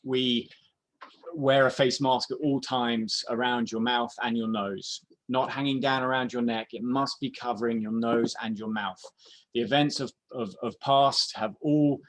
we wear a face mask at all times around your mouth and your nose, not hanging down around your neck. It must be covering your nose and your mouth. The events of past have all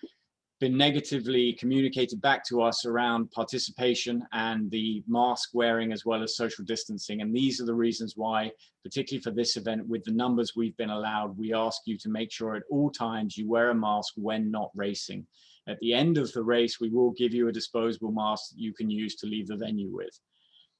been negatively communicated back to us around participation and the mask wearing as well as social distancing. And these are the reasons why, particularly for this event, with the numbers we've been allowed, we ask you to make sure at all times you wear a mask when not racing. At the end of the race, we will give you a disposable mask that you can use to leave the venue with.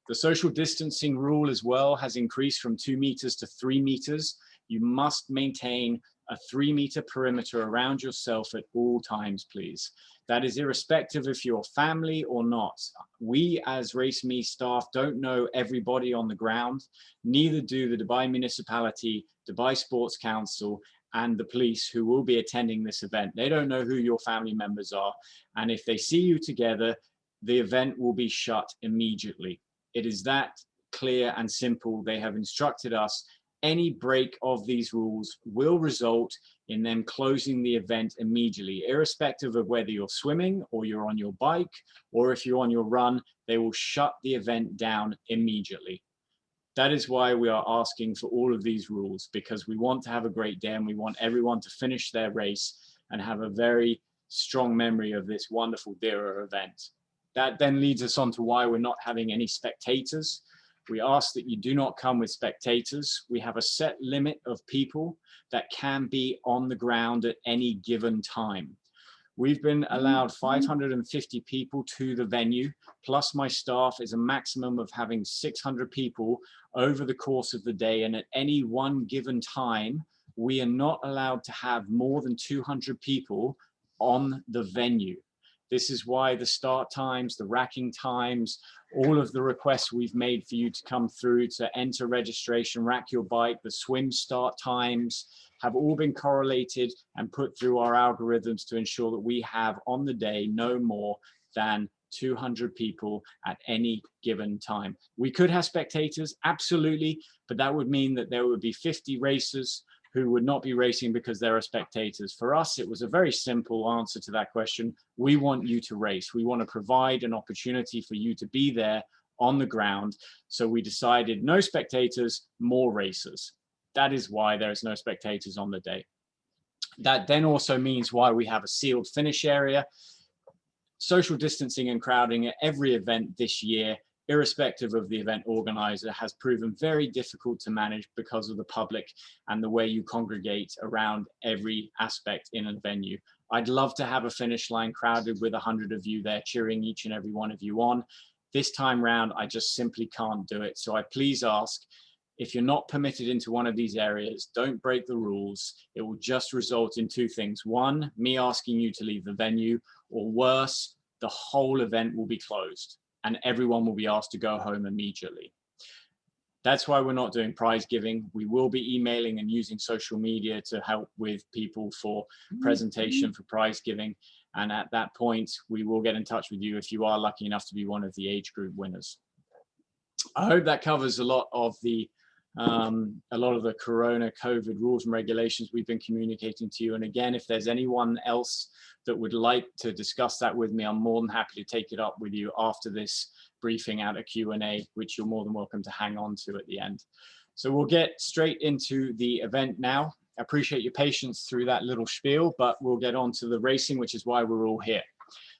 The social distancing rule as well has increased from 2 meters to 3 meters. You must maintain a 3-meter perimeter around yourself at all times, please. That is irrespective if you're family or not. We as RaceMe staff don't know everybody on the ground, neither do the Dubai Municipality, Dubai Sports Council, and the police who will be attending this event. They don't know who your family members are. And if they see you together, the event will be shut immediately. It is that clear and simple. They have instructed us. Any break of these rules will result in them closing the event immediately, irrespective of whether you're swimming or you're on your bike, or if you're on your run, they will shut the event down immediately. That is why we are asking for all of these rules, because we want to have a great day and we want everyone to finish their race and have a very strong memory of this wonderful Dira event. That then leads us on to why we're not having any spectators. We ask that you do not come with spectators. We have a set limit of people that can be on the ground at any given time. We've been allowed 550 people to the venue, plus my staff is a maximum of having 600 people over the course of the day. And at any one given time, we are not allowed to have more than 200 people on the venue. This is why the start times, the racking times, all of the requests we've made for you to come through to enter registration, rack your bike, the swim start times have all been correlated and put through our algorithms to ensure that we have on the day no more than 200 people at any given time. We could have spectators, absolutely, but that would mean that there would be 50 racers who would not be racing because there are spectators. For us, it was a very simple answer to that question. We want you to race. We want to provide an opportunity for you to be there on the ground. So we decided no spectators, more racers. That is why there is no spectators on the day. That then also means why we have a sealed finish area. Social distancing and crowding at every event this year, irrespective of the event organizer, has proven very difficult to manage because of the public and the way you congregate around every aspect in a venue. I'd love to have a finish line crowded with 100 of you there cheering each and every one of you on. This time round, I just simply can't do it. So I please ask, if you're not permitted into one of these areas, don't break the rules. It will just result in two things. One, me asking you to leave the venue, or worse, the whole event will be closed and everyone will be asked to go home immediately. That's why we're not doing prize giving. We will be emailing and using social media to help with people for presentation for prize giving. And at that point, we will get in touch with you if you are lucky enough to be one of the age group winners. I hope that covers a lot of the Corona COVID rules and regulations we've been communicating to you. And again, if there's anyone else that would like to discuss that with me, I'm more than happy to take it up with you after this briefing out a Q&A, which you're more than welcome to hang on to at the end. So we'll get straight into the event now. I appreciate your patience through that little spiel, but we'll get on to the racing, which is why we're all here.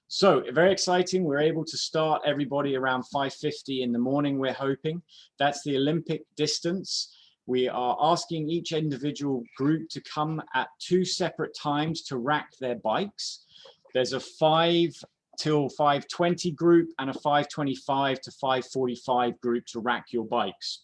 So very exciting. We're able to start everybody around 5:50 in the morning, we're hoping. That's the Olympic distance. We are asking each individual group to come at 2 separate times to rack their bikes. There's a 5 till 5:20 group and a 5:25 to 5:45 group to rack your bikes.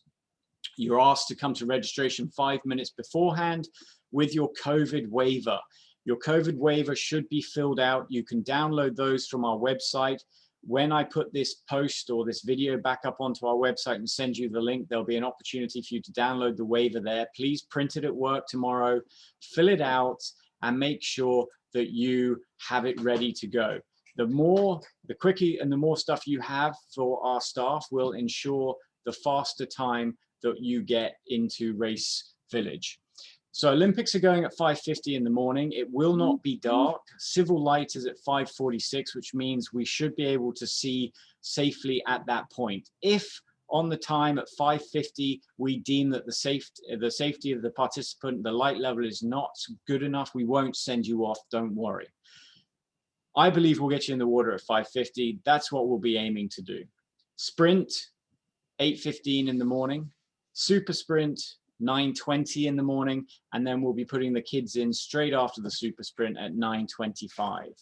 You're asked to come to registration 5 minutes beforehand with your COVID waiver. Your COVID waiver should be filled out. You can download those from our website. When I put this post or this video back up onto our website and send you the link, there'll be an opportunity for you to download the waiver there. Please print it at work tomorrow, fill it out, and make sure that you have it ready to go. The quicker and the more stuff you have for our staff will ensure the faster time that you get into Race Village. So Olympics are going at 5:50 in the morning. It will not be dark. Civil light is at 5:46, which means we should be able to see safely at that point. If on the time at 5:50 we deem that the safety of the participant, the light level is not good enough, we won't send you off, don't worry. I believe we'll get you in the water at 5:50. That's what we'll be aiming to do. Sprint, 8:15 in the morning. Super sprint, 9:20 in the morning. And then we'll be putting the kids in straight after the super sprint at 9:25.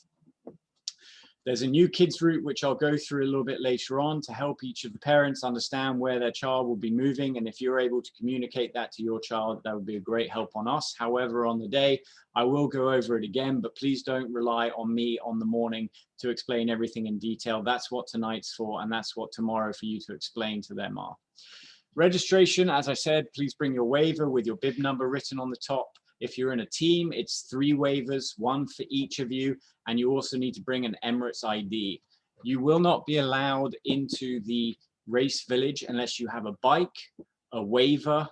There's a new kids route, which I'll go through a little bit later on to help each of the parents understand where their child will be moving. And if you're able to communicate that to your child, that would be a great help on us. However, on the day, I will go over it again, but please don't rely on me on the morning to explain everything in detail. That's what tonight's for, and that's what tomorrow for you to explain to them are. Registration, as I said, please bring your waiver with your bib number written on the top. If you're in a team, it's 3 waivers, 1 for each of you, and you also need to bring an Emirates ID. You will not be allowed into the race village unless you have a bike, a waiver,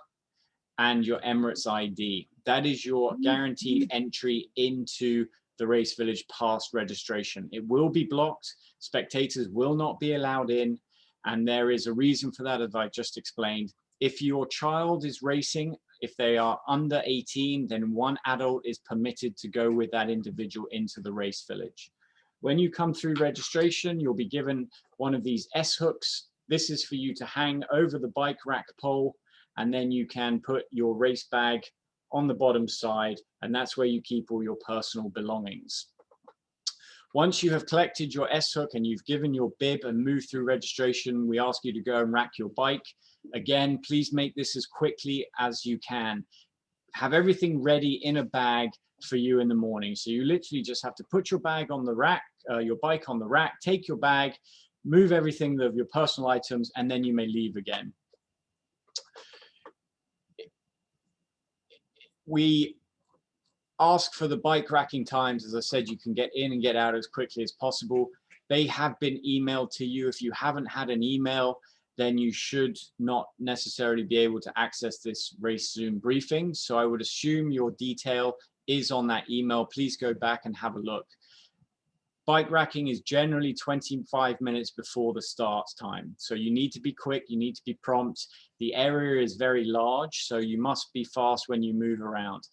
and your Emirates ID. That is your guaranteed entry into the race village past registration. It will be blocked. Spectators will not be allowed in, and there is a reason for that, as I just explained. If your child is racing, if they are under 18, then 1 adult is permitted to go with that individual into the race village. When you come through registration, you'll be given one of these S hooks. This is for you to hang over the bike rack pole, and then you can put your race bag on the bottom side, and that's where you keep all your personal belongings. Once you have collected your S hook and you've given your bib and moved through registration, we ask you to go and rack your bike. Again, please make this as quickly as you can. Have everything ready in a bag for you in the morning. So you literally just have to put your bag on the rack, your bike on the rack, take your bag, move everything of your personal items, and then you may leave again. We ask for the bike racking times. As I said, you can get in and get out as quickly as possible. They have been emailed to you. If you haven't had an email, then you should not necessarily be able to access this race Zoom briefing. So I would assume your detail is on that email. Please go back and have a look. Bike racking is generally 25 minutes before the start time. So you need to be quick, you need to be prompt. The area is very large, so you must be fast when you move around.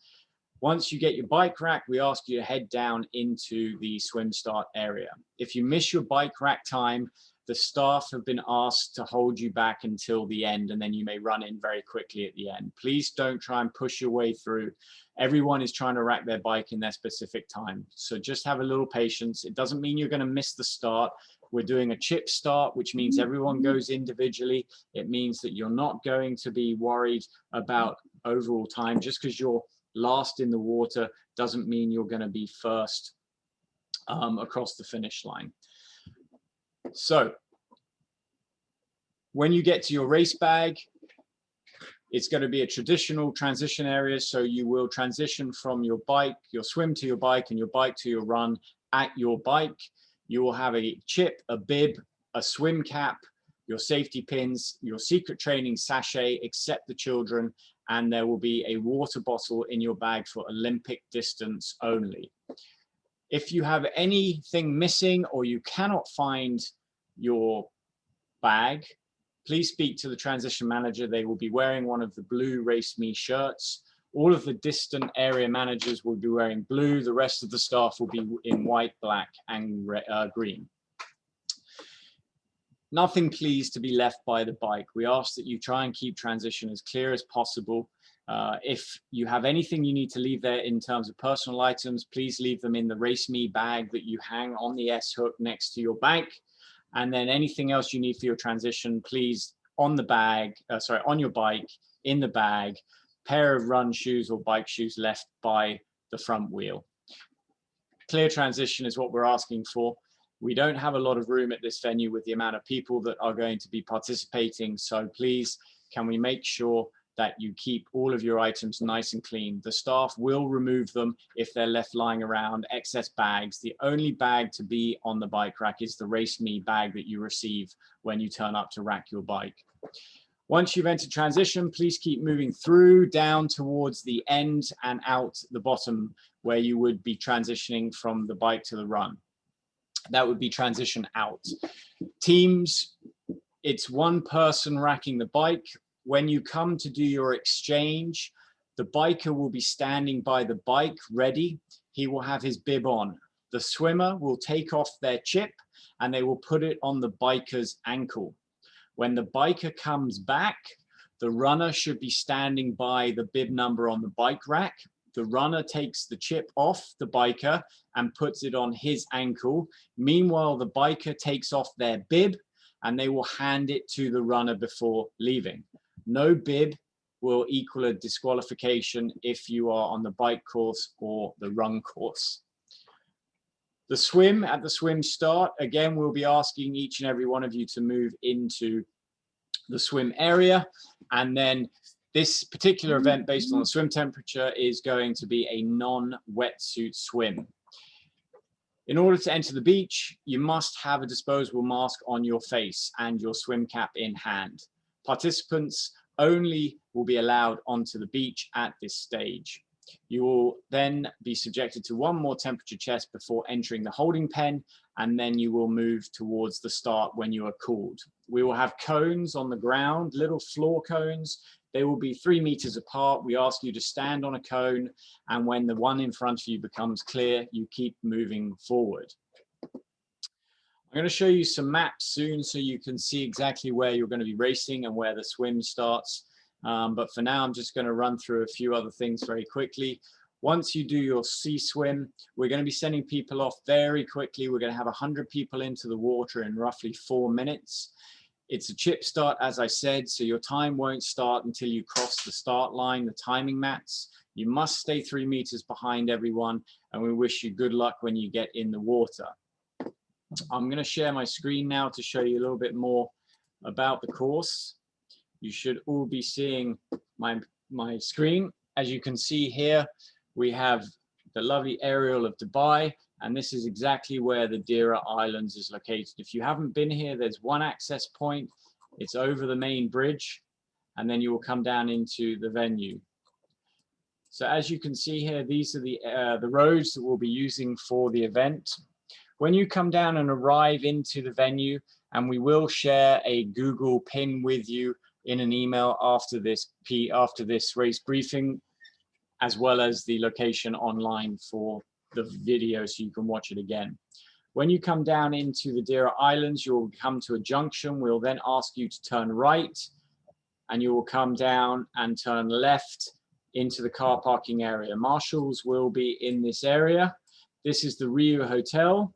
Once you get your bike rack, we ask you to head down into the swim start area. If you miss your bike rack time, the staff have been asked to hold you back until the end, and then you may run in very quickly at the end. Please don't try and push your way through. Everyone is trying to rack their bike in their specific time. So just have a little patience. It doesn't mean you're going to miss the start. We're doing a chip start, which means everyone goes individually. It means that you're not going to be worried about overall time. Just because you're last in the water doesn't mean you're going to be first across the finish line. So when you get to your race bag, it's going to be a traditional transition area. So you will transition from your bike, your swim to your bike, and your bike to your run at your bike. You will have a chip, a bib, a swim cap, your safety pins, your secret training sachet, except the children, and there will be a water bottle in your bag for Olympic distance only. If you have anything missing or you cannot find your bag, please speak to the transition manager. They will be wearing one of the blue Race Me shirts. All of the distant area managers will be wearing blue. The rest of the staff will be in white, black, and green. Nothing, please, to be left by the bike. We ask that you try and keep transition as clear as possible. If you have anything you need to leave there in terms of personal items, please leave them in the Race Me bag that you hang on the S hook next to your bike. And then anything else you need for your transition, please on the bag, on your bike, in the bag, pair of run shoes or bike shoes left by the front wheel. Clear transition is what we're asking for. We don't have a lot of room at this venue with the amount of people that are going to be participating. So please, can we make sure that you keep all of your items nice and clean? The staff will remove them if they're left lying around, excess bags. The only bag to be on the bike rack is the Race Me bag that you receive when you turn up to rack your bike. Once you've entered transition, please keep moving through down towards the end and out the bottom where you would be transitioning from the bike to the run. That would be transition out. Teams, it's one person racking the bike. When you come to do your exchange, the biker will be standing by the bike ready. He will have his bib on. The swimmer will take off their chip and they will put it on the biker's ankle. When the biker comes back, the runner should be standing by the bib number on the bike rack. The runner takes the chip off the biker and puts it on his ankle. Meanwhile, the biker takes off their bib and they will hand it to the runner before leaving. No bib will equal a disqualification if you are on the bike course or the run course. The swim, at the swim start, again, we'll be asking each and every one of you to move into the swim area. And then this particular event, based on the swim temperature, is going to be a non-wetsuit swim. In order to enter the beach, you must have a disposable mask on your face and your swim cap in hand. Participants only will be allowed onto the beach at this stage. You will then be subjected to one more temperature test before entering the holding pen, and then you will move towards the start when you are called. We will have cones on the ground, little floor cones. They will be 3 meters apart. We ask you to stand on a cone, and when the one in front of you becomes clear, you keep moving forward. I'm going to show you some maps soon so you can see exactly where you're going to be racing and where the swim starts. But for now, I'm just going to run through a few other things very quickly. Once you do your sea swim, we're going to be sending people off very quickly. We're going to have 100 people into the water in roughly 4 minutes. It's a chip start, as I said, so your time won't start until you cross the start line, the timing mats. You must stay 3 meters behind everyone, and we wish you good luck when you get in the water. I'm going to share my screen now to show you a little bit more about the course. You should all be seeing my screen. As you can see here, we have the lovely aerial of Dubai, and this is exactly where the Deira Islands is located. If you haven't been here, there's one access point. It's over the main bridge, and then you will come down into the venue. So as you can see here, these are the roads that we'll be using for the event. When you come down and arrive into the venue, and we will share a Google pin with you in an email after this race briefing, as well as the location online for the video so you can watch it again. When you come down into the Deira Islands, you'll come to a junction. We'll then ask you to turn right, and you will come down and turn left into the car parking area. Marshals will be in this area. This is the Rio Hotel,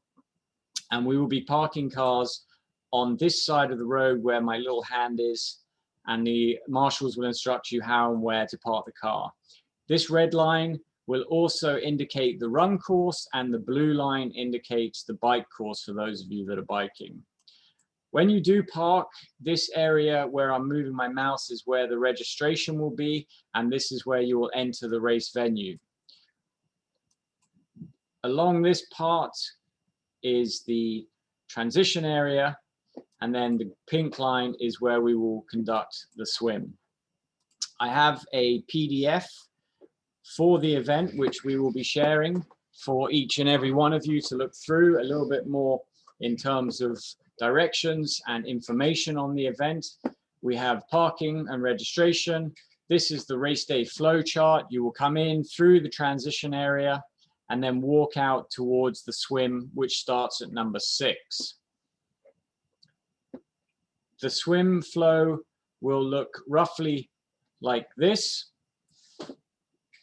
and we will be parking cars on this side of the road where my little hand is, and the marshals will instruct you how and where to park the car. This red line will also indicate the run course, and the blue line indicates the bike course for those of you that are biking. When you do park, this area where I'm moving my mouse is where the registration will be, and this is where you will enter the race venue. Along this part is the transition area, and then the pink line is where we will conduct the swim. I have a PDF for the event, which we will be sharing for each and every one of you to look through a little bit more in terms of directions and information on the event. We have parking and registration. This is the race day flow chart. You will come in through the transition area and then walk out towards the swim, which starts at number 6. The swim flow will look roughly like this.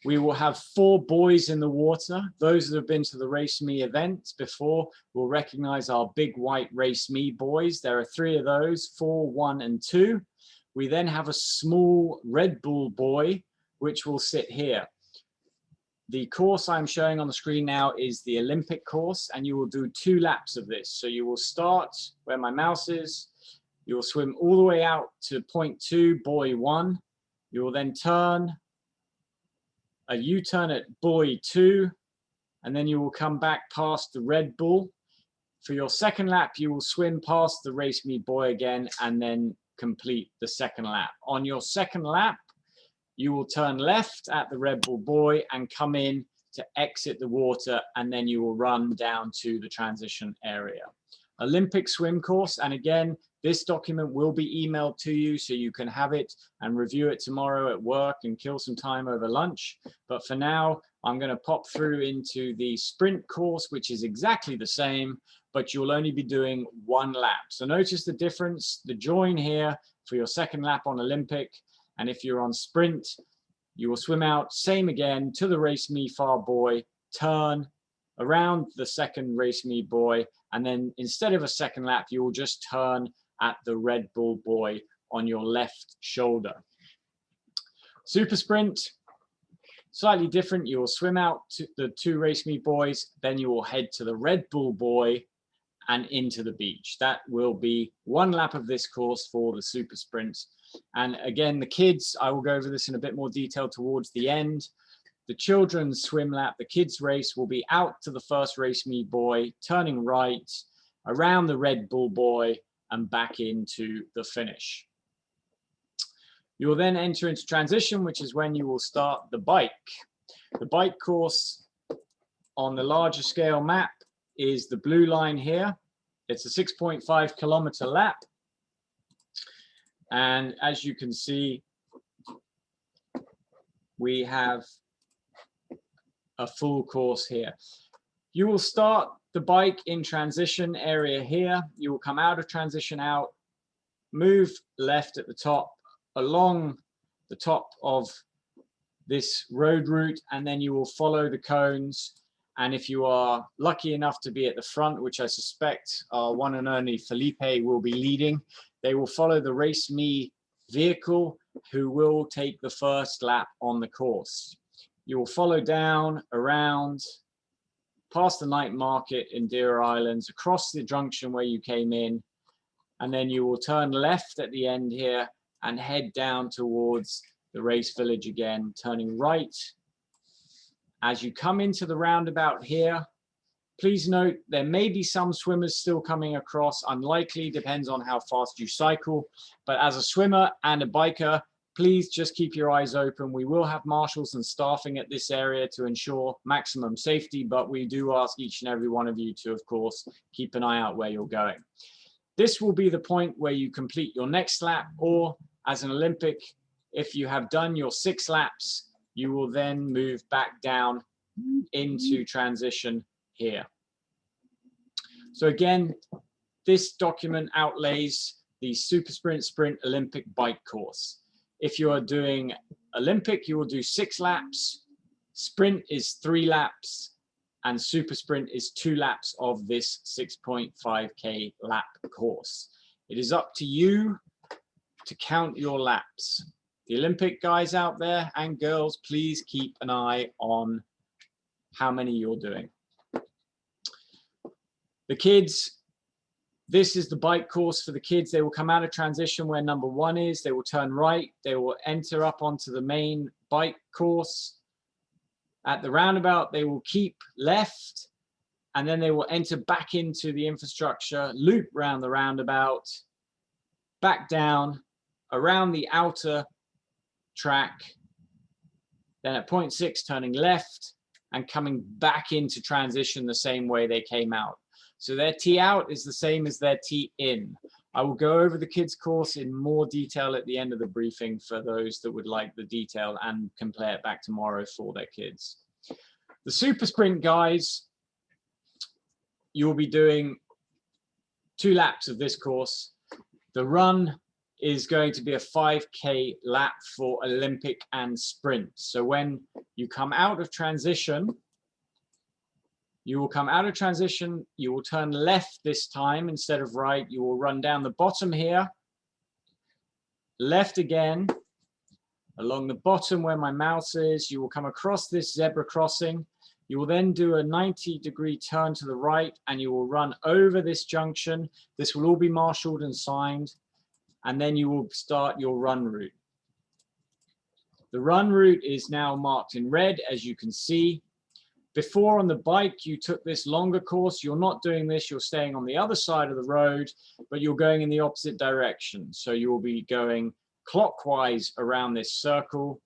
We will have 4 boys in the water. Those that have been to the Race Me events before will recognize our big white Race Me boys. There are 3 of those, 4, 1, and 2. We then have a small Red Bull boy, which will sit here. The course I'm showing on the screen now is the Olympic course, and you will do 2 laps of this. So you will start where my mouse is. You will swim all the way out to point 2, buoy 1. You will then turn a U-turn at buoy 2, and then you will come back past the Red Bull. For your second lap, you will swim past the Race Me buoy again, and then complete the second lap. On your second lap, you will turn left at the Red Bull buoy and come in to exit the water, and then you will run down to the transition area. Olympic swim course, and again, this document will be emailed to you so you can have it and review it tomorrow at work and kill some time over lunch. But for now, I'm going to pop through into the sprint course, which is exactly the same, but you'll only be doing one lap. So notice the difference, the join here for your second lap on Olympic. And if you're on sprint, you will swim out, same again, to the Race Me Far buoy, turn around the second Race Me buoy, and then instead of a second lap, you will just turn at the Red Bull buoy on your left shoulder. Super sprint, slightly different. You will swim out to the two Race Me buoys, then you will head to the Red Bull buoy and into the beach. That will be one lap of this course for the super sprint. And again, the kids, I will go over this in a bit more detail towards the end. The children's swim lap, the kids race, will be out to the first Race Me buoy, turning right, around the Red Bull buoy, and back into the finish. You will then enter into transition, which is when you will start the bike. The bike course on the larger scale map is the blue line here. It's a 6.5 kilometer lap. And as you can see, we have a full course here. You will start the bike in transition area here. You will come out of transition out, move left at the top, along the top of this road route, and then you will follow the cones. And if you are lucky enough to be at the front, which I suspect our one and only Felipe will be leading, they will follow the Race Me vehicle, who will take the first lap on the course. You will follow down, around, past the night market in Deer Islands, across the junction where you came in, and then you will turn left at the end here and head down towards the race village again, turning right. As you come into the roundabout here, please note there may be some swimmers still coming across, unlikely, depends on how fast you cycle. But as a swimmer and a biker, please just keep your eyes open. We will have marshals and staffing at this area to ensure maximum safety, but we do ask each and every one of you to, of course, keep an eye out where you're going. This will be the point where you complete your next lap, or as an Olympic, if you have done your 6 laps, you will then move back down into transition here. So again, this document outlays the Super Sprint Olympic bike course. If you are doing Olympic, you will do 6 laps. Sprint is 3 laps, and Super Sprint is 2 laps of this 6.5K lap course. It is up to you to count your laps. The Olympic guys out there and girls, please keep an eye on how many you're doing. The kids, this is the bike course for the kids. They will come out of transition where number 1 is. They will turn right. They will enter up onto the main bike course. At the roundabout, they will keep left, and then they will enter back into the infrastructure, loop round the roundabout, back down, around the outer track, then at point 6 turning left and coming back into transition the same way they came out. So their tee out is the same as their tee in. I will go over the kids course in more detail at the end of the briefing for those that would like the detail and can play it back tomorrow for their kids. The Super Sprint guys, you'll be doing 2 laps of this course. The run is going to be a 5K lap for Olympic and sprint. So when you come out of transition, you will come out of transition, you will turn left this time instead of right. You will run down the bottom here, left again, along the bottom where my mouse is. You will come across this zebra crossing. You will then do a 90-degree turn to the right, and you will run over this junction. This will all be marshaled and signed, and then you will start your run route. The run route is now marked in red, as you can see. before on the bike, you took this longer course. You're not doing this. You're staying on the other side of the road, but you're going in the opposite direction. So you will be going clockwise around this circle,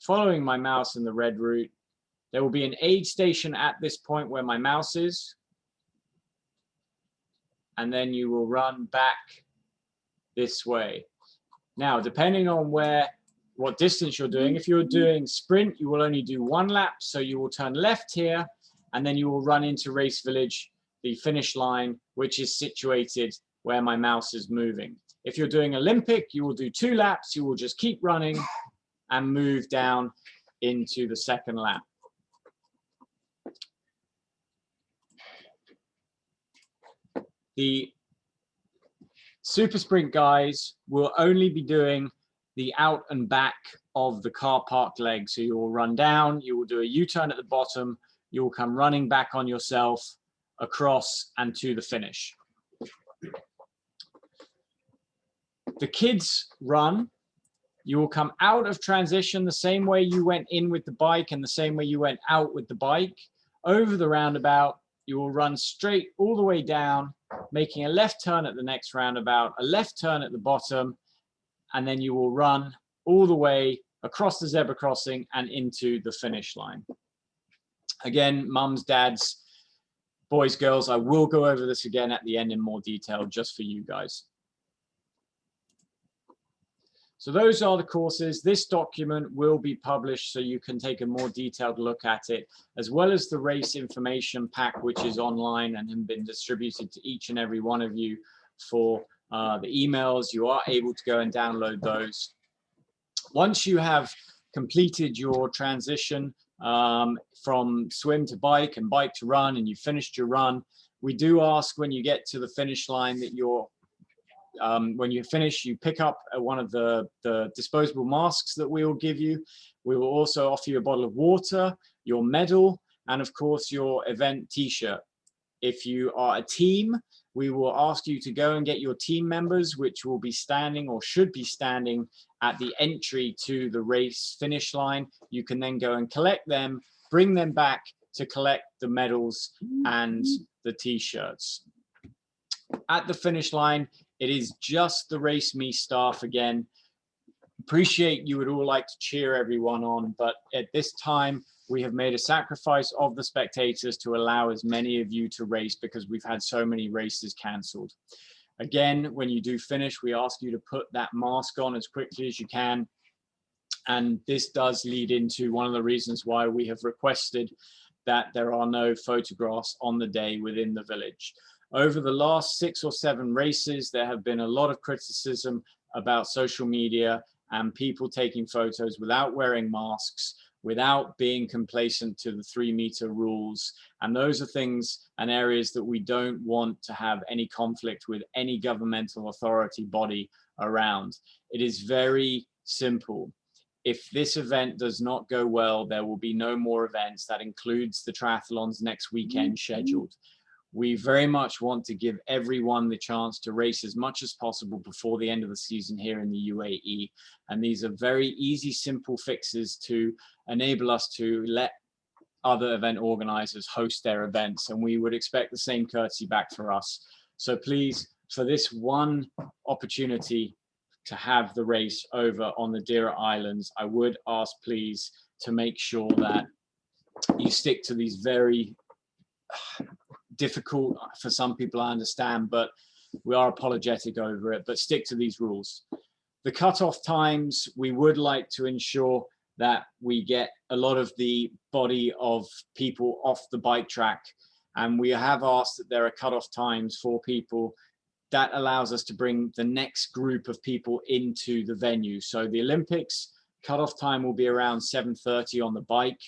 following my mouse in the red route. There will be an aid station at this point where my mouse is. And then you will run back this way. Now, depending on what distance you're doing, if you're doing sprint, you will only do 1 lap. So you will turn left here, and then you will run into Race Village, the finish line, which is situated where my mouse is moving. If you're doing Olympic, you will do 2 laps. You will just keep running and move down into the second lap. The super sprint guys will only be doing the out and back of the car park leg. So you will run down, you will do a U-turn at the bottom, you will come running back on yourself across and to the finish. The kids run, you will come out of transition the same way you went in with the bike and the same way you went out with the bike. Over the roundabout, you will run straight all the way down, making a left turn at the next roundabout, a left turn at the bottom, and then you will run all the way across the zebra crossing and into the finish line. Again, mums, dads, boys, girls, I will go over this again at the end in more detail just for you guys. So those are the courses. This document will be published so you can take a more detailed look at it, as well as the race information pack, which is online and has been distributed to each and every one of you for the emails. You are able to go and download those. Once you have completed your transition from swim to bike and bike to run, and you finished your run, we do ask when you get to the finish line that when you finish, you pick up one of the disposable masks that we will give you. We will also offer you a bottle of water, your medal, and of course your event t-shirt. If you are a team, we will ask you to go and get your team members, which will be standing or should be standing at the entry to the race finish line. You can then go and collect them, bring them back to collect the medals and the t-shirts. At the finish line, it is just the Race Me staff again. Appreciate you would all like to cheer everyone on, but at this time, we have made a sacrifice of the spectators to allow as many of you to race because we've had so many races cancelled. Again, when you do finish, we ask you to put that mask on as quickly as you can. And this does lead into one of the reasons why we have requested that there are no photographs on the day within the village. Over the last 6 or 7 races, there have been a lot of criticism about social media and people taking photos without wearing masks, without being complacent to the 3-meter rules. And those are things and areas that we don't want to have any conflict with any governmental authority body around. It is very simple. If this event does not go well, there will be no more events. That includes the triathlons next weekend scheduled. We very much want to give everyone the chance to race as much as possible before the end of the season here in the UAE. And these are very easy, simple fixes to enable us to let other event organizers host their events. And we would expect the same courtesy back for us. So please, for this one opportunity to have the race over on the Dira Islands, I would ask please to make sure that you stick to these very difficult for some people, I understand, but we are apologetic over it, but stick to these rules. The cutoff times, we would like to ensure that we get a lot of the body of people off the bike track, and we have asked that there are cutoff times for people. That allows us to bring the next group of people into the venue. So the Olympics cutoff time will be around 7:30 on the bike.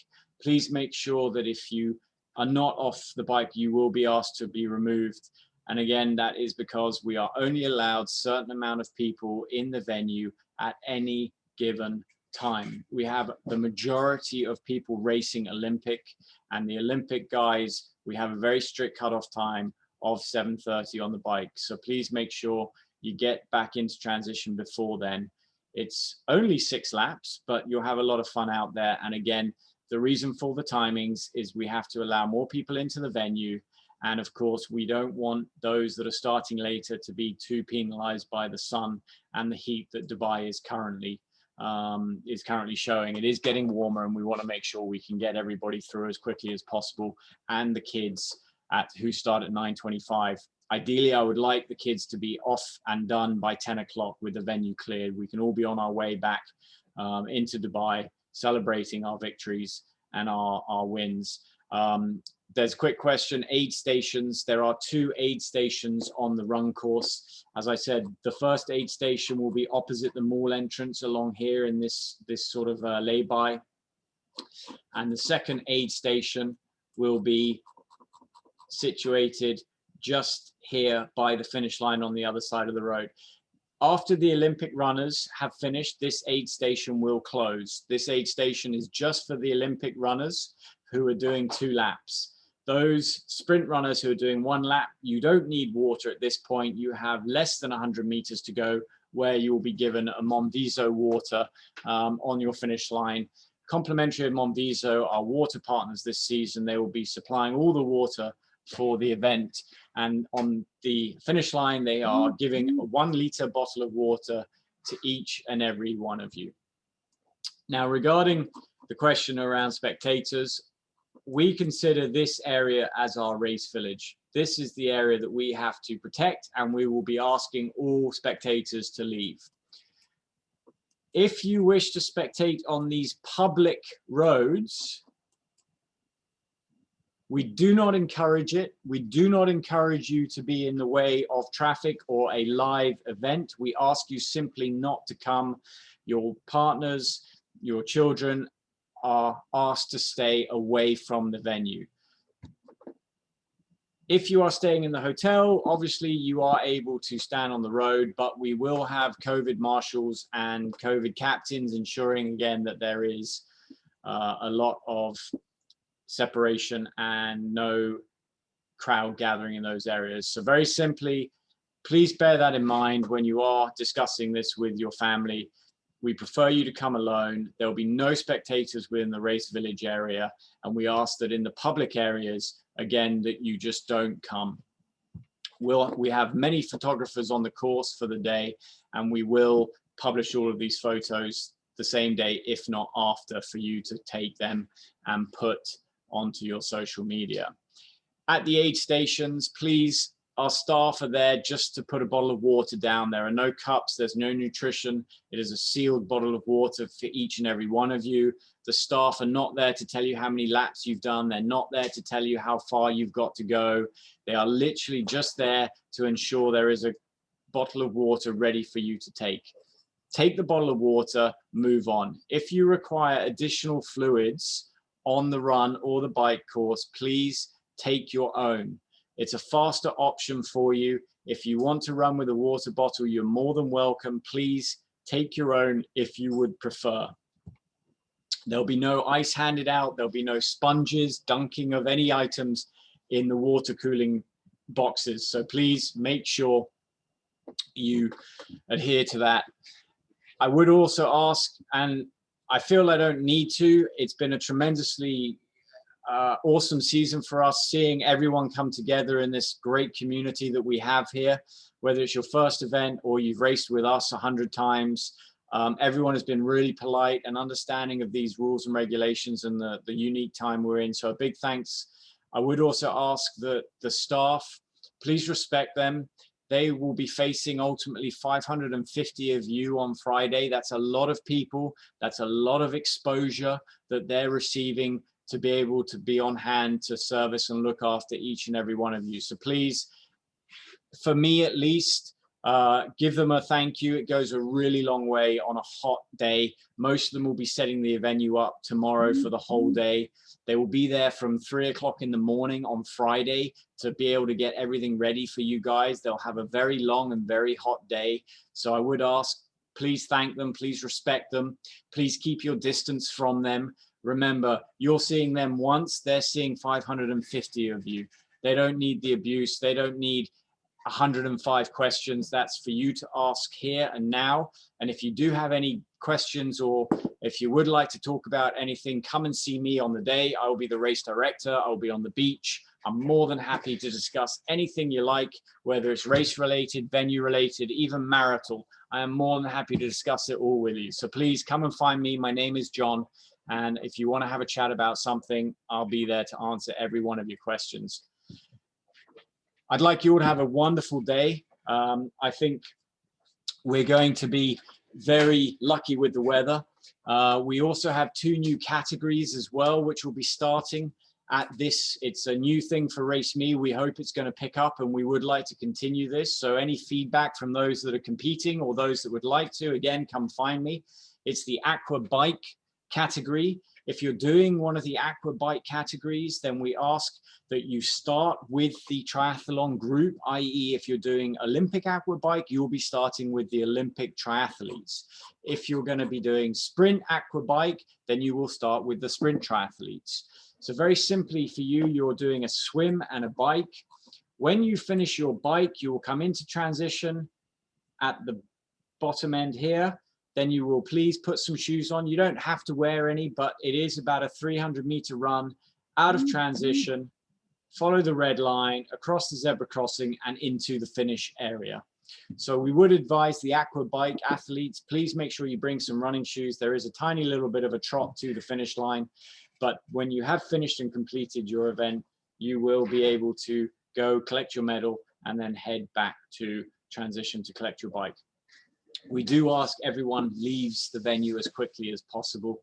Please make sure that if you are not off the bike, you will be asked to be removed. And again, that is because we are only allowed a certain amount of people in the venue at any given time. We have the majority of people racing Olympic, and the Olympic guys, we have a very strict cutoff time of 7:30 on the bike. So please make sure you get back into transition before then. It's only 6 laps, but you'll have a lot of fun out there. And again, The reason for the timings is we have to allow more people into the venue. And of course, we don't want those that are starting later to be too penalized by the sun and the heat that Dubai is currently showing. It is getting warmer, and we want to make sure we can get everybody through as quickly as possible, and the kids who start at 9:25. Ideally, I would like the kids to be off and done by 10 o'clock with the venue cleared. We can all be on our way back into Dubai, celebrating our victories and our wins. There's a quick question, aid stations. There are 2 aid stations on the run course. As I said, the first aid station will be opposite the mall entrance along here in this sort of lay-by. And the second aid station will be situated just here by the finish line on the other side of the road. After the Olympic runners have finished, this aid station will close. This aid station is just for the Olympic runners who are doing 2 laps. Those sprint runners who are doing 1 lap, you don't need water at this point. You have less than 100 meters to go, where you will be given a Monviso water on your finish line. Complimentary of Monviso, our water partners this season. They will be supplying all the water for the event. And on the finish line, they are giving a 1 liter bottle of water to each and every one of you. Now, regarding the question around spectators, we consider this area as our race village. This is the area that we have to protect, and we will be asking all spectators to leave. If you wish to spectate on these public roads, we do not encourage it. We do not encourage you to be in the way of traffic or a live event. We ask you simply not to come. Your partners, your children are asked to stay away from the venue. If you are staying in the hotel, obviously you are able to stand on the road, but we will have COVID marshals and COVID captains ensuring again that there is a lot of separation and no crowd gathering in those areas. So very simply, please bear that in mind when you are discussing this with your family. We prefer you to come alone. There will be no spectators within the race village area. And we ask that in the public areas, again, that you just don't come. We have many photographers on the course for the day, and we will publish all of these photos the same day, if not after, for you to take them and put onto your social media. At the aid stations, please, our staff are there just to put a bottle of water down. There are no cups, there's no nutrition. It is a sealed bottle of water for each and every one of you. The staff are not there to tell you how many laps you've done. They're not there to tell you how far you've got to go. They are literally just there to ensure there is a bottle of water ready for you to take. Take the bottle of water, move on. If you require additional fluids on the run or the bike course, please take your own. It's a faster option for you. If you want to run with a water bottle, you're more than welcome. Please take your own if you would prefer. There'll be no ice handed out. There'll be no sponges, dunking of any items in the water cooling boxes. So please make sure you adhere to that. I would also ask, and I feel I don't need to, it's been a tremendously awesome season for us, seeing everyone come together in this great community that we have here, whether it's your first event or you've raced with us 100 times. Everyone has been really polite and understanding of these rules and regulations and the unique time we're in. So a big thanks. I would also ask that the staff, please respect them. They will be facing ultimately 550 of you on Friday. That's a lot of people. That's a lot of exposure that they're receiving to be able to be on hand to service and look after each and every one of you. So please, for me at least, give them a thank you. It goes a really long way on a hot day. Most of them will be setting the venue up tomorrow for the whole day. They will be there from 3 o'clock in the morning on Friday to be able to get everything ready for you guys. They'll have a very long and very hot day. So I would ask, please thank them, please respect them, please keep your distance from them. Remember, you're seeing them once, they're seeing 550 of you. They don't need the abuse. They don't need 105 questions. That's for you to ask here and now. And if you do have any questions, or if you would like to talk about anything, come and see me on the day. I will be the race director. I'll be on the beach. I'm more than happy to discuss anything you like, whether it's race related, venue related, even marital. I am more than happy to discuss it all with you. So please come and find me. My name is John. And if you want to have a chat about something, I'll be there to answer every one of your questions. I'd like you all to have a wonderful day. I think we're going to be very lucky with the weather. We also have 2 new categories as well, which will be starting at this. It's a new thing for Race Me. We hope it's going to pick up, and we would like to continue this. So any feedback from those that are competing or those that would like to, again, come find me. It's the aqua bike category. If you're doing one of the aqua bike categories, then we ask that you start with the triathlon group, i.e. if you're doing Olympic aqua bike, you'll be starting with the Olympic triathletes. If you're going to be doing sprint aqua bike, then you will start with the sprint triathletes. So very simply for you, you're doing a swim and a bike. When you finish your bike, you will come into transition at the bottom end here. Then you will please put some shoes on. You don't have to wear any, but it is about a 300-meter run out of transition, follow the red line, across the zebra crossing, and into the finish area. So we would advise the aqua bike athletes, please make sure you bring some running shoes. There is a tiny little bit of a trot to the finish line, but when you have finished and completed your event, you will be able to go collect your medal and then head back to transition to collect your bike. We do ask everyone leaves the venue as quickly as possible.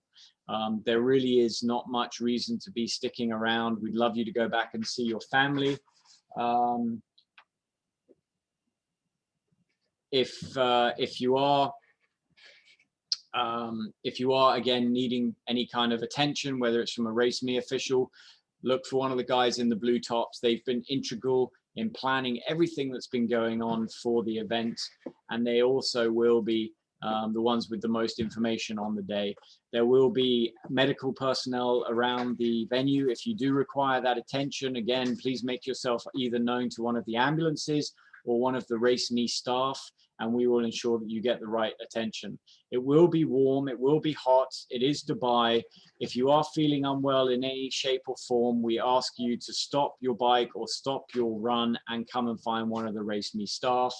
There really is not much reason to be sticking around. We'd love you to go back and see your family. If you are again needing any kind of attention, whether it's from a Race Me official, look for one of the guys in the blue tops. They've been integral in planning everything that's been going on for the event, and they also will be the ones with the most information on the day. There will be medical personnel around the venue. If you do require that attention, again, please make yourself either known to one of the ambulances or one of the Race Me staff, and we will ensure that you get the right attention. It will be warm, it will be hot, it is Dubai. If you are feeling unwell in any shape or form, we ask you to stop your bike or stop your run and come and find one of the Race Me staff.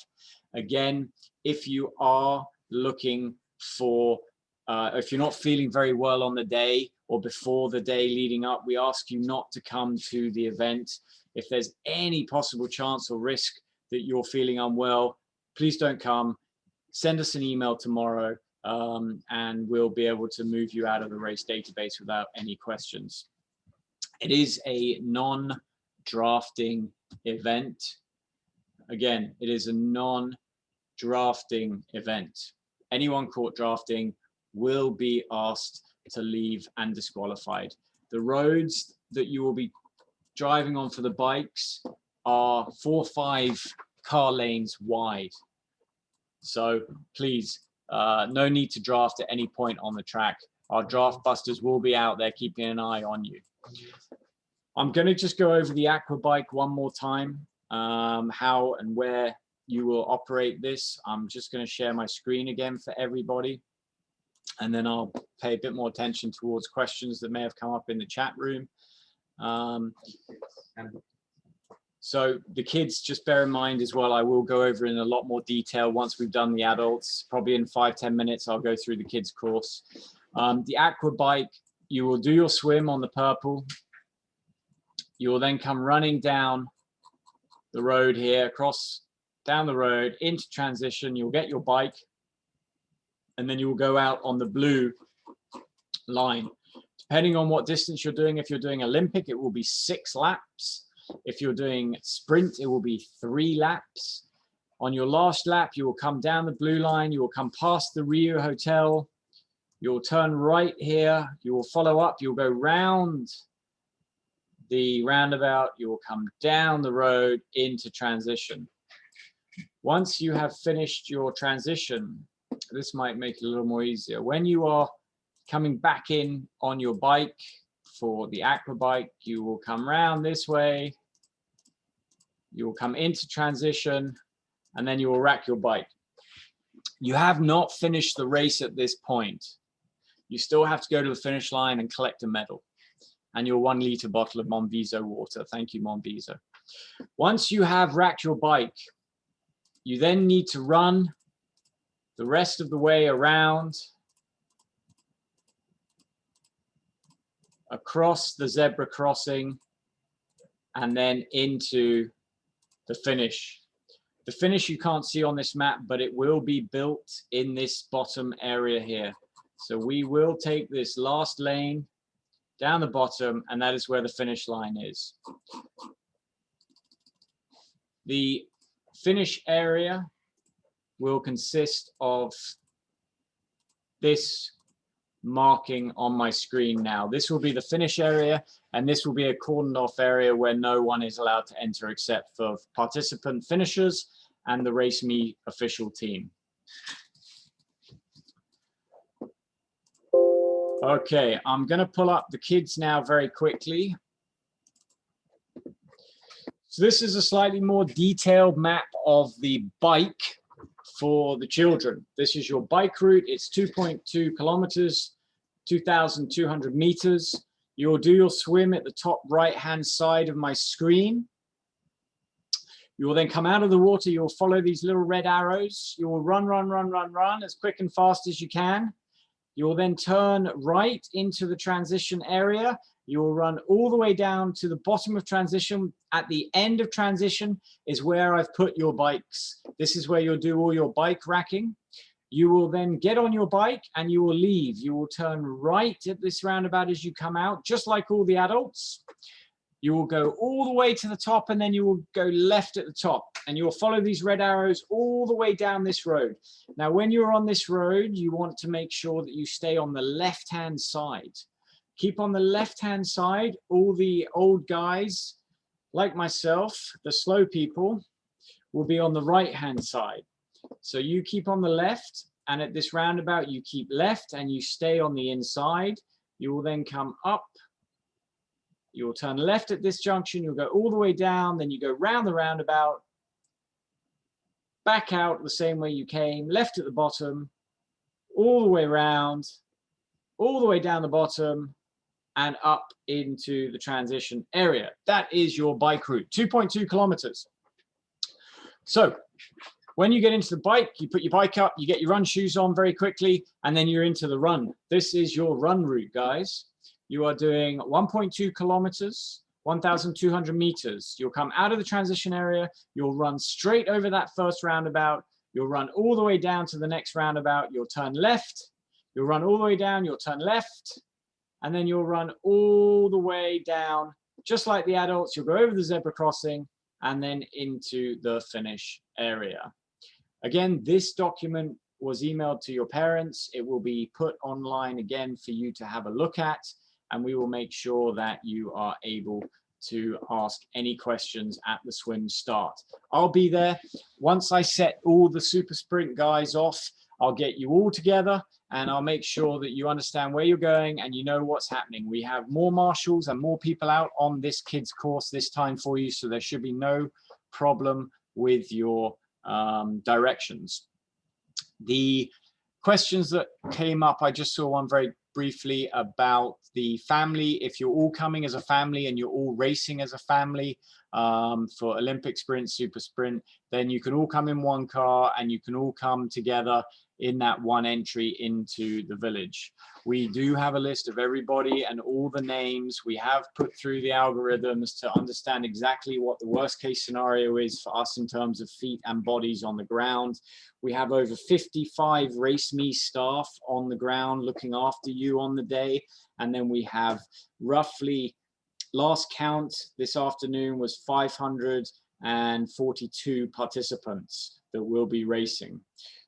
Again, if you are looking for, if you're not feeling very well on the day or before the day leading up, we ask you not to come to the event. If there's any possible chance or risk that you're feeling unwell, please don't come. Send us an email tomorrow and we'll be able to move you out of the race database without any questions. It is a non-drafting event. Again, it is a non-drafting event. Anyone caught drafting will be asked to leave and disqualified. The roads that you will be driving on for the bikes are 4 or 5 car lanes wide. So please, no need to draft at any point on the track. Our draft busters will be out there keeping an eye on you. I'm going to just go over the aqua bike one more time, how and where you will operate this. I'm just going to share my screen again for everybody, and then I'll pay a bit more attention towards questions that may have come up in the chat room. So the kids, just bear in mind as well, I will go over in a lot more detail once we've done the adults. Probably in 5-10 minutes, I'll go through the kids course. The aqua bike, you will do your swim on the purple. You will then come running down the road here, down the road into transition. You'll get your bike, and then you will go out on the blue line. Depending on what distance you're doing, if you're doing Olympic, it will be 6 laps. If you're doing sprint, it will be 3 laps. On your last lap, you will come down the blue line. You will come past the Rio Hotel. You'll turn right here. You will follow up. You'll go round the roundabout. You will come down the road into transition. Once you have finished your transition, this might make it a little more easier. When you are coming back in on your bike for the aqua bike, you will come round this way. You will come into transition, and then you will rack your bike. You have not finished the race at this point. You still have to go to the finish line and collect a medal and your 1 liter bottle of Monviso water. Thank you, Monviso. Once you have racked your bike, you then need to run the rest of the way around, across the zebra crossing, and then into the finish. The finish you can't see on this map, but it will be built in this bottom area here. So we will take this last lane down the bottom, and that is where the finish line is. The finish area will consist of this marking on my screen now. This will be the finish area, and this will be a cordoned off area where no one is allowed to enter except for participant finishers and the Race Me official team. Okay, I'm going to pull up the kids now very quickly. So this is a slightly more detailed map of the bike for the children. This is your bike route. It's 2.2 kilometers, 2,200 meters. You'll do your swim at the top right-hand side of my screen. You will then come out of the water. You'll follow these little red arrows. You will run, run, run, run, run as quick and fast as you can. You will then turn right into the transition area. You will run all the way down to the bottom of transition. At the end of transition is where I've put your bikes. This is where you'll do all your bike racking. You will then get on your bike and you will leave. You will turn right at this roundabout as you come out, just like all the adults. You will go all the way to the top, and then you will go left at the top, and you will follow these red arrows all the way down this road. Now, when you're on this road, you want to make sure that you stay on the left-hand side. Keep on the left-hand side. All the old guys, like myself, the slow people, will be on the right-hand side. So you keep on the left, and at this roundabout, you keep left, and you stay on the inside. You will then come up. You'll turn left at this junction, you'll go all the way down, then you go round the roundabout, back out the same way you came, left at the bottom, all the way around, all the way down the bottom, and up into the transition area. That is your bike route, 2.2 kilometers. So when you get into the bike, you put your bike up, you get your run shoes on very quickly, and then you're into the run. This is your run route, guys. You are doing 1.2 kilometers, 1,200 meters. You'll come out of the transition area. You'll run straight over that first roundabout. You'll run all the way down to the next roundabout. You'll turn left. You'll run all the way down. You'll turn left. And then you'll run all the way down, just like the adults. You'll go over the zebra crossing and then into the finish area. Again, this document was emailed to your parents. It will be put online again for you to have a look at. And we will make sure that you are able to ask any questions at the swim start. I'll be there. Once I set all the super sprint guys off, I'll get you all together and I'll make sure that you understand where you're going and you know what's happening. We have more marshals and more people out on this kids course this time for you, so there should be no problem with your directions. The questions that came up, I just saw one very briefly about the family. If you're all coming as a family and you're all racing as a family for Olympic sprint, super sprint, then you can all come in one car and you can all come together in that one entry into the village. We do have a list of everybody and all the names. We have put through the algorithms to understand exactly what the worst case scenario is for us in terms of feet and bodies on the ground. We have over 55 Race Me staff on the ground looking after you on the day. And then we have roughly, last count this afternoon was 542 participants that will be racing.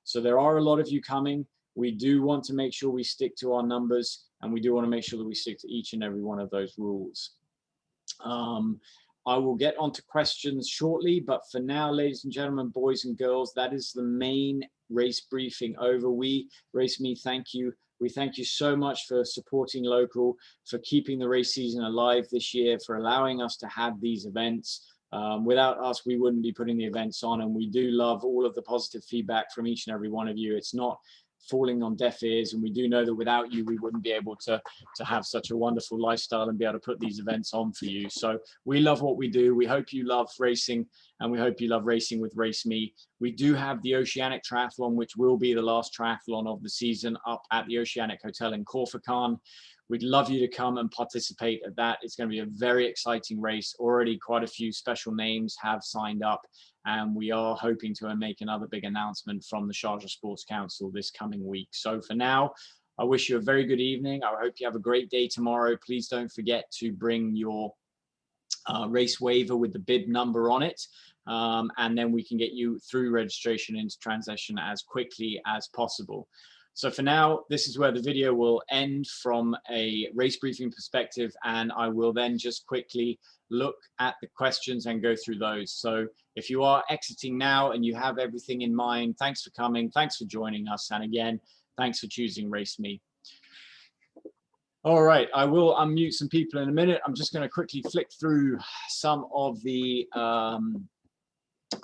So there are a lot of you coming. We do want to make sure we stick to our numbers, and we do want to make sure that we stick to each and every one of those rules. I will get onto questions shortly, but for now, ladies and gentlemen, boys and girls, that is the main race briefing over. We, Race Me, thank you. We thank you so much for supporting local, for keeping the race season alive this year, for allowing us to have these events, Without us, we wouldn't be putting the events on, and we do love all of the positive feedback from each and every one of you. It's not falling on deaf ears, and we do know that without you, we wouldn't be able to have such a wonderful lifestyle and be able to put these events on for you. So we love what we do. We hope you love racing, and we hope you love racing with Race Me. We do have the Oceanic Triathlon, which will be the last triathlon of the season, up at the Oceanic Hotel in Corsican. We'd love you to come and participate at that. It's going to be a very exciting race. Already quite a few special names have signed up, and we are hoping to make another big announcement from the Sharjah Sports Council this coming week. So for now, I wish you a very good evening. I hope you have a great day tomorrow. Please don't forget to bring your race waiver with the bib number on it. And then we can get you through registration into transition as quickly as possible. So for now, this is where the video will end from a race briefing perspective, and I will then just quickly look at the questions and go through those. So if you are exiting now and you have everything in mind, thanks for coming, thanks for joining us, and again, thanks for choosing Race Me. All right, I will unmute some people in a minute. I'm just going to quickly flick through some of the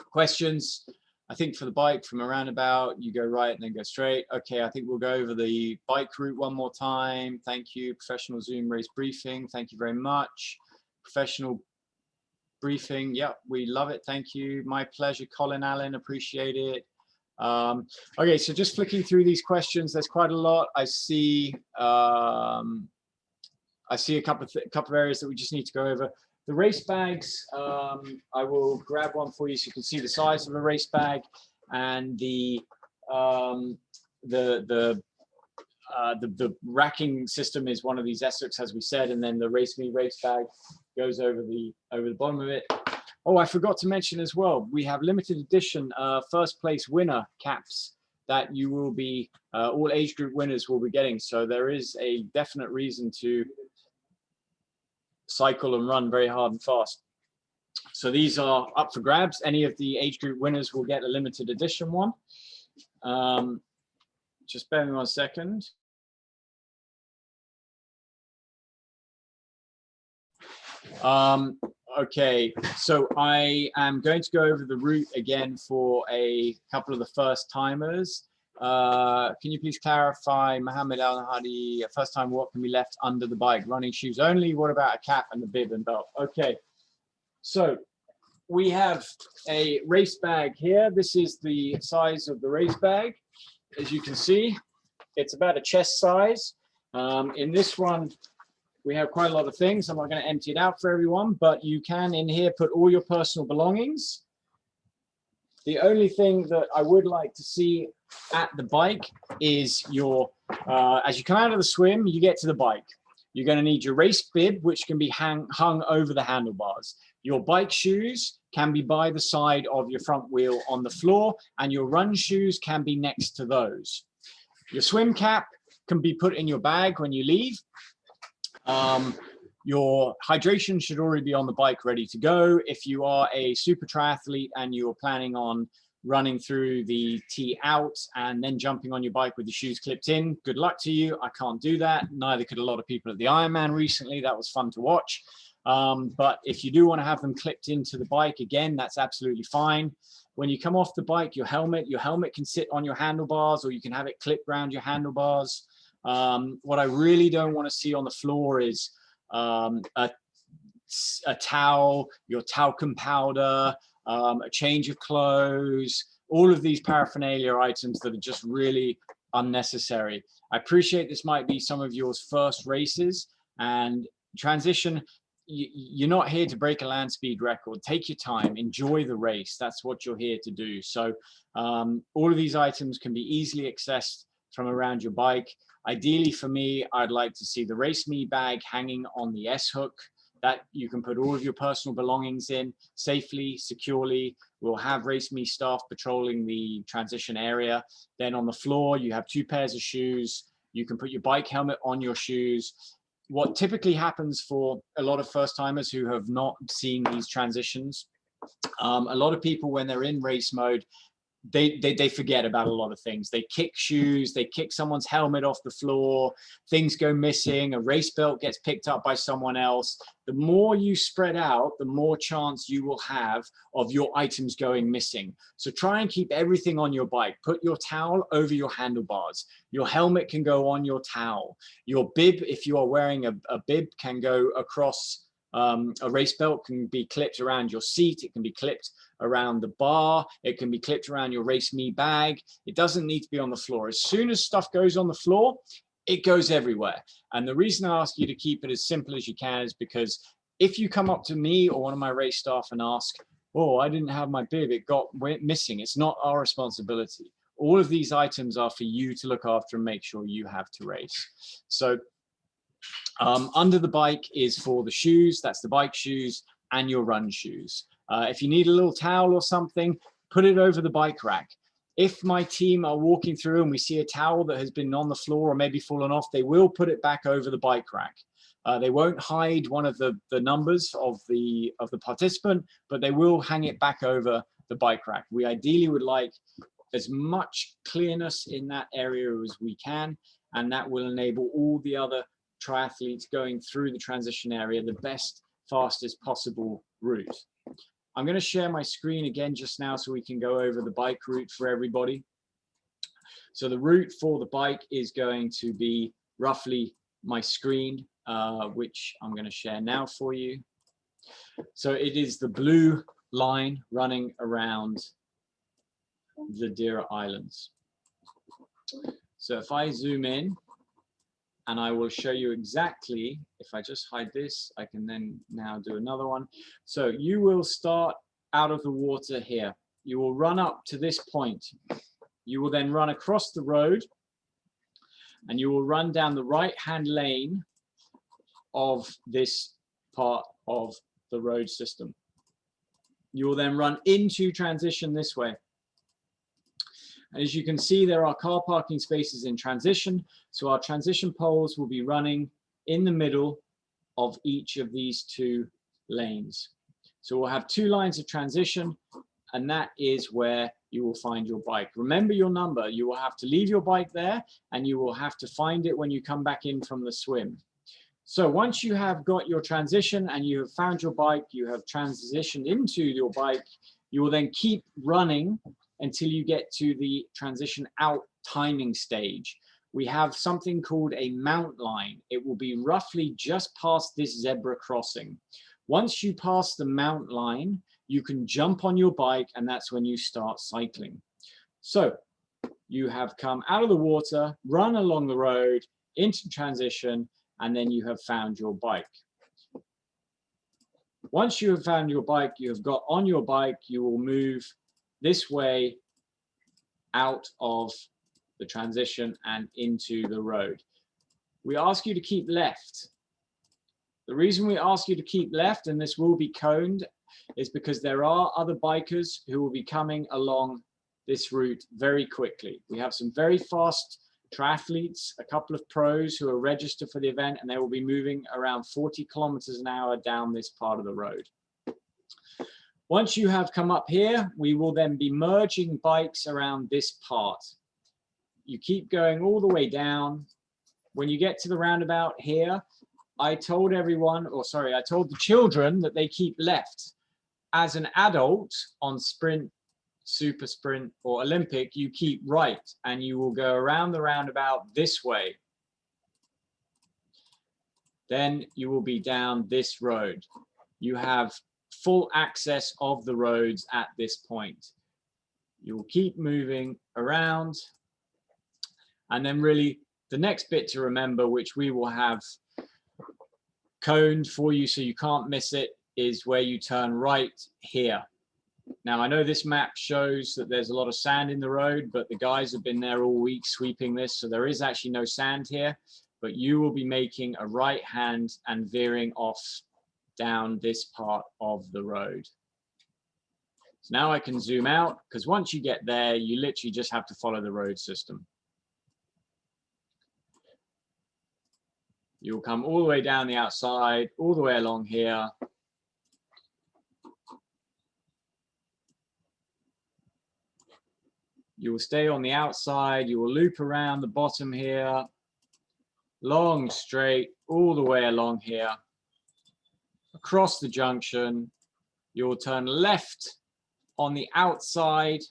questions. I think for the bike, from a roundabout, you go right and then go straight. Okay, I think we'll go over the bike route one more time. Thank you. Professional Zoom race briefing. Thank you very much. Professional briefing. Yep, we love it. Thank you. My pleasure, Colin Allen. Appreciate it. Okay, so just flicking through these questions, there's quite a lot. I see a couple of areas that we just need to go over. The race bags, I will grab one for you so you can see the size of a race bag, and the racking system is one of these Essex, as we said, and then the Race Me race bag goes over the bottom of it. Oh, I forgot to mention as well, we have limited edition first place winner caps that you will be, all age group winners will be getting. So there is a definite reason to cycle and run very hard and fast. So these are up for grabs. Any of the age group winners will get a limited edition one. Just bear with me 1 second. Okay, so I am going to go over the route again for a couple of the first timers. Can you please clarify, Mohammed Al Hadi, first time what can be left under the bike? Running shoes only? What about a cap and the bib and belt? Okay, so we have a race bag here. This is the size of the race bag. As you can see, it's about a chest size. In this one, we have quite a lot of things. I'm not going to empty it out for everyone, but you can in here put all your personal belongings. The only thing that I would like to see at the bike is your, as you come out of the swim, you get to the bike. You're going to need your race bib, which can be hung over the handlebars. Your bike shoes can be by the side of your front wheel on the floor, and your run shoes can be next to those. Your swim cap can be put in your bag when you leave. Your hydration should already be on the bike ready to go. If you are a super triathlete and you're planning on running through the tee out and then jumping on your bike with the shoes clipped in, good luck to you. I can't do that. Neither could a lot of people at the Ironman recently. That was fun to watch. But if you do want to have them clipped into the bike, again, that's absolutely fine. When you come off the bike, your helmet can sit on your handlebars, or you can have it clipped around your handlebars. What I really don't want to see on the floor is a towel, your talcum powder, a change of clothes, all of these paraphernalia items that are just really unnecessary. I appreciate this might be some of your first races, and transition, you're not here to break a land speed record. Take your time, enjoy the race. That's what you're here to do. So all of these items can be easily accessed from around your bike. Ideally for me, I'd like to see the Race Me bag hanging on the S-hook that you can put all of your personal belongings in safely, securely. We'll have Race Me staff patrolling the transition area. Then on the floor, you have 2 pairs of shoes. You can put your bike helmet on your shoes. What typically happens for a lot of first timers who have not seen these transitions, a lot of people, when they're in race mode, they forget about a lot of things. They kick shoes, they kick someone's helmet off the floor, things go missing, a race belt gets picked up by someone else. The more you spread out, the more chance you will have of your items going missing. So try and keep everything on your bike. Put your towel over your handlebars. Your helmet can go on your towel. Your bib, if you are wearing a bib, can go across. A race belt can be clipped around your seat. It can be clipped around the bar. It can be clipped around your Race Me bag. It doesn't need to be on the floor. As soon as stuff goes on the floor, it goes everywhere. And the reason I ask you to keep it as simple as you can is because if you come up to me or one of my race staff and ask, oh, I didn't have my bib, it went missing. It's not our responsibility. All of these items are for you to look after and make sure you have to race. So under the bike is for the shoes, that's the bike shoes and your run shoes. If you need a little towel or something, put it over the bike rack. If my team are walking through and we see a towel that has been on the floor or maybe fallen off, they will put it back over the bike rack. They won't hide one of the numbers of the participant, but they will hang it back over the bike rack. We ideally would like as much clearness in that area as we can, and that will enable all the other triathletes going through the transition area the best, fastest possible route. I'm going to share my screen again just now so we can go over the bike route for everybody. So the route for the bike is going to be roughly my screen, which I'm going to share now for you. So it is the blue line running around the Dira Islands. So if I zoom in, and I will show you exactly, if I just hide this, I can then now do another one. So you will start out of the water here. You will run up to this point. You will then run across the road and you will run down the right-hand lane of this part of the road system. You will then run into transition this way. As you can see, there are car parking spaces in transition. So our transition poles will be running in the middle of each of these two lanes. So we'll have two lines of transition, and that is where you will find your bike. Remember your number. You will have to leave your bike there, and you will have to find it when you come back in from the swim. So once you have got your transition and you have found your bike, you have transitioned into your bike, you will then keep running until you get to the transition out timing stage. We have something called a mount line. It will be roughly just past this zebra crossing. Once you pass the mount line, you can jump on your bike, and that's when you start cycling. So you have come out of the water, run along the road, into transition, and then you have found your bike. Once you have found your bike, you have got on your bike, you will move this way out of the transition and into the road. We ask you to keep left. The reason we ask you to keep left, and this will be coned, is because there are other bikers who will be coming along this route very quickly. We have some very fast triathletes, a couple of pros who are registered for the event, and they will be moving around 40 kilometers an hour down this part of the road. Once you have come up here, we will then be merging bikes around this part. You keep going all the way down. When you get to the roundabout here, I told everyone, or sorry, I told the children that they keep left. As an adult on sprint, super sprint, or Olympic, you keep right, and you will go around the roundabout this way. Then you will be down this road. You have full access of the roads at this point. You will keep moving around, and then really the next bit to remember, which we will have coned for you so you can't miss it, is where you turn right here. Now I know this map shows that there's a lot of sand in the road, but the guys have been there all week sweeping this, so there is actually no sand here, but you will be making a right hand and veering off down this part of the road. So now I can zoom out, because once you get there, you literally just have to follow the road system. You'll come all the way down the outside, all the way along here. You will stay on the outside. You will loop around the bottom here, long, straight, all the way along here, across the junction. You will turn left on the outside,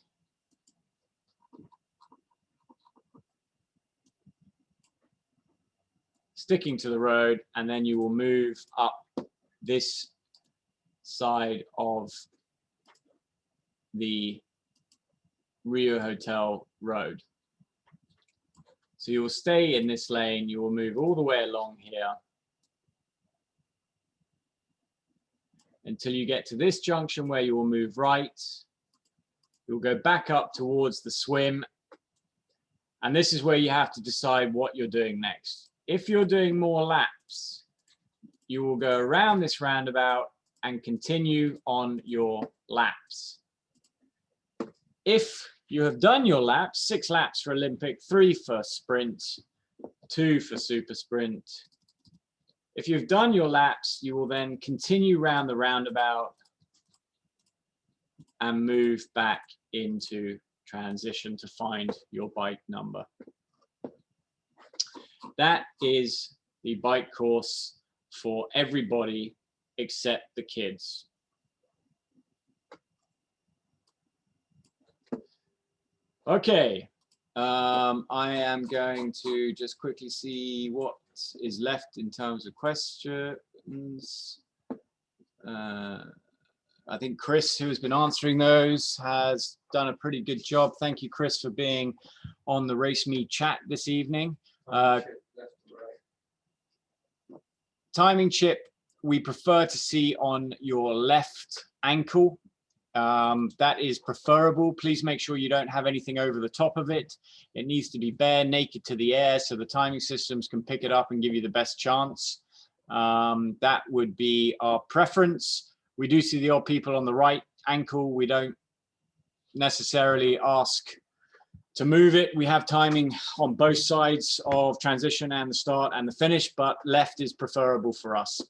sticking to the road, and then you will move up this side of the Rio Hotel Road. So you will stay in this lane. You will move all the way along here until you get to this junction where you will move right. You'll go back up towards the swim. And this is where you have to decide what you're doing next. If you're doing more laps, you will go around this roundabout and continue on your laps. If you have done your laps, 6 laps for Olympic, 3 for sprint, 2 for super sprint. If you've done your laps, you will then continue round the roundabout and move back into transition to find your bike number. That is the bike course for everybody except the kids. Okay, I am going to just quickly see what is left in terms of questions. I think Chris, who has been answering those, has done a pretty good job. Thank you, Chris, for being on the Race Me chat this evening. Timing chip, we prefer to see on your left ankle. That is preferable. Please make sure you don't have anything over the top of it. It needs to be bare, naked to the air, so the timing systems can pick it up and give you the best chance. That would be our preference. We do see the odd people on the right ankle. We don't necessarily ask to move it. We have timing on both sides of transition and the start and the finish, but left is preferable for us.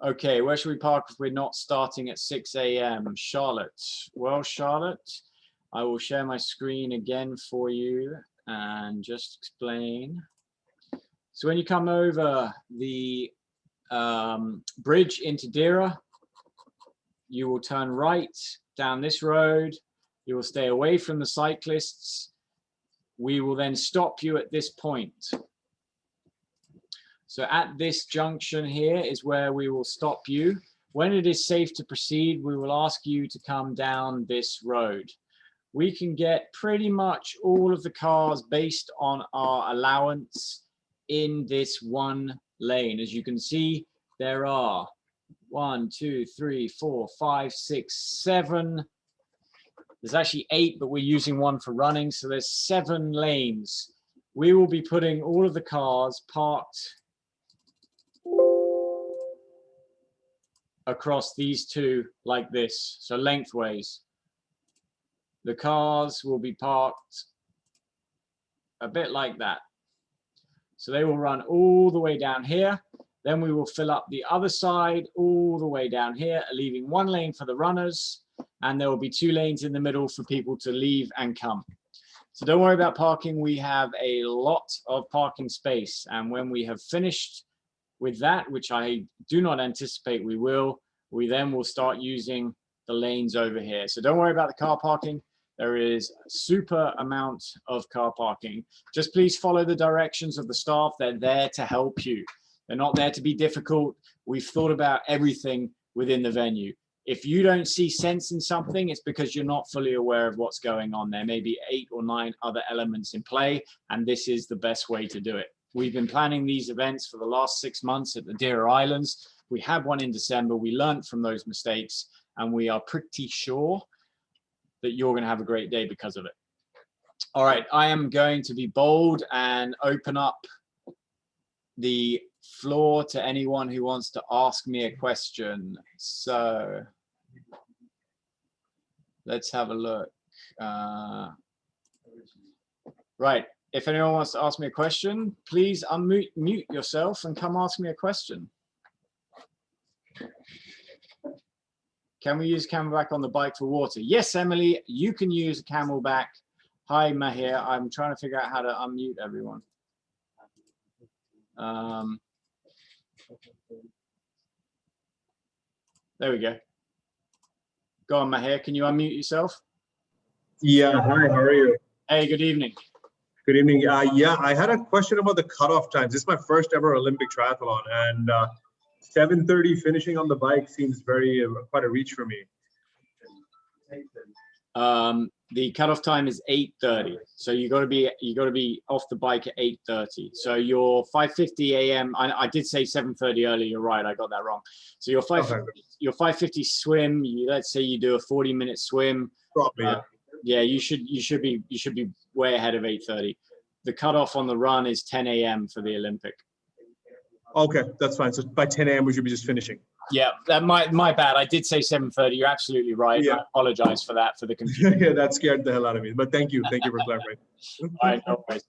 Okay, where should we park if we're not starting at 6 a.m.? Charlotte. Well, Charlotte, I will share my screen again for you and just explain. So when you come over the bridge into Dira, you will turn right down this road. You will stay away from the cyclists. We will then stop you at this point. So at this junction here is where we will stop you. When it is safe to proceed, we will ask you to come down this road. We can get pretty much all of the cars based on our allowance in this one lane. As you can see, there are 1, 2, 3, 4, 5, 6, 7. There's actually 8, but we're using 1 for running. So there's 7 lanes. We will be putting all of the cars parked across these 2 like this, so lengthways. The cars will be parked a bit like that. So they will run all the way down here. Then we will fill up the other side all the way down here, leaving 1 lane for the runners, and there will be 2 lanes in the middle for people to leave and come. So don't worry about parking. We have a lot of parking space, and when we have finished with that, which I do not anticipate we will, we then will start using the lanes over here. So don't worry about the car parking. There is a super amount of car parking. Just please follow the directions of the staff. They're there to help you. They're not there to be difficult. We've thought about everything within the venue. If you don't see sense in something, it's because you're not fully aware of what's going on. There may be 8 or 9 other elements in play, and this is the best way to do it. We've been planning these events for the last 6 months at the Dira Islands. We had one in December. We learned from those mistakes, and we are pretty sure that you're going to have a great day because of it. All right, I am going to be bold and open up the floor to anyone who wants to ask me a question. So let's have a look. Right. If anyone wants to ask me a question, please unmute yourself and come ask me a question. Can we use camelback on the bike for water? Yes, Emily, you can use a camelback. Hi, Mahir. I'm trying to figure out how to unmute everyone. There we go. Go on, Mahir. Can you unmute yourself? Yeah. Hi, how are you? Hey, good evening. Good evening. Yeah, I had a question about the cutoff times. This is my first ever Olympic triathlon, and 7:30 finishing on the bike seems very quite a reach for me. The cutoff time is 8:30, so you got to be off the bike at 8:30. So your 5:50 a.m. I did say 7:30 earlier. You're right, I got that wrong. So your 5:50 swim. Let's say you do a 40-minute swim. Probably. Yeah, you should be way ahead of 8:30. The cutoff on the run is 10 a.m. for the Olympic. Okay, that's fine. So by 10 a.m. we should be just finishing. Yeah, that my bad. I did say 7:30. You're absolutely right. Yeah. I apologize for that, for the confusion. Yeah, that scared the hell out of me. But thank you for clarifying. All right, no worries.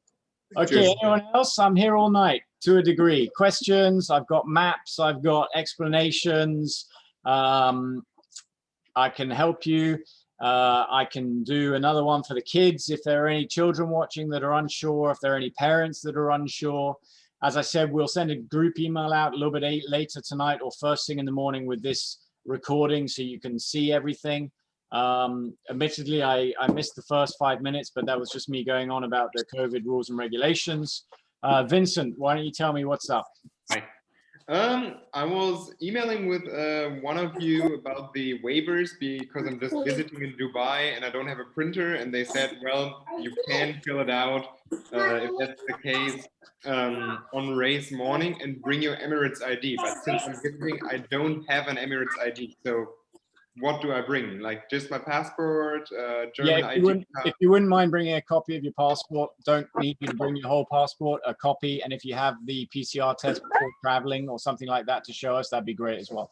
Okay, Cheers. anyone else? I'm here all night to a degree. Questions? I've got maps. I've got explanations. I can help you. I can do another one for the kids if there are any children watching that are unsure, if there are any parents that are unsure. As I said, we'll send a group email out a little bit later tonight or first thing in the morning with this recording so you can see everything. Admittedly, I missed the first 5 minutes, but that was just me going on about the COVID rules and regulations. Vincent, why don't you tell me what's up? Hi. I was emailing with one of you about the waivers because I'm just visiting in Dubai and I don't have a printer, and they said, well, you can fill it out if that's the case on race morning and bring your Emirates ID. But since I'm visiting, I don't have an Emirates ID. So what do I bring? Like just my passport, German ID? If you wouldn't mind bringing a copy of your passport, don't need you to bring your whole passport, a copy. And if you have the PCR test before traveling or something like that to show us, that'd be great as well.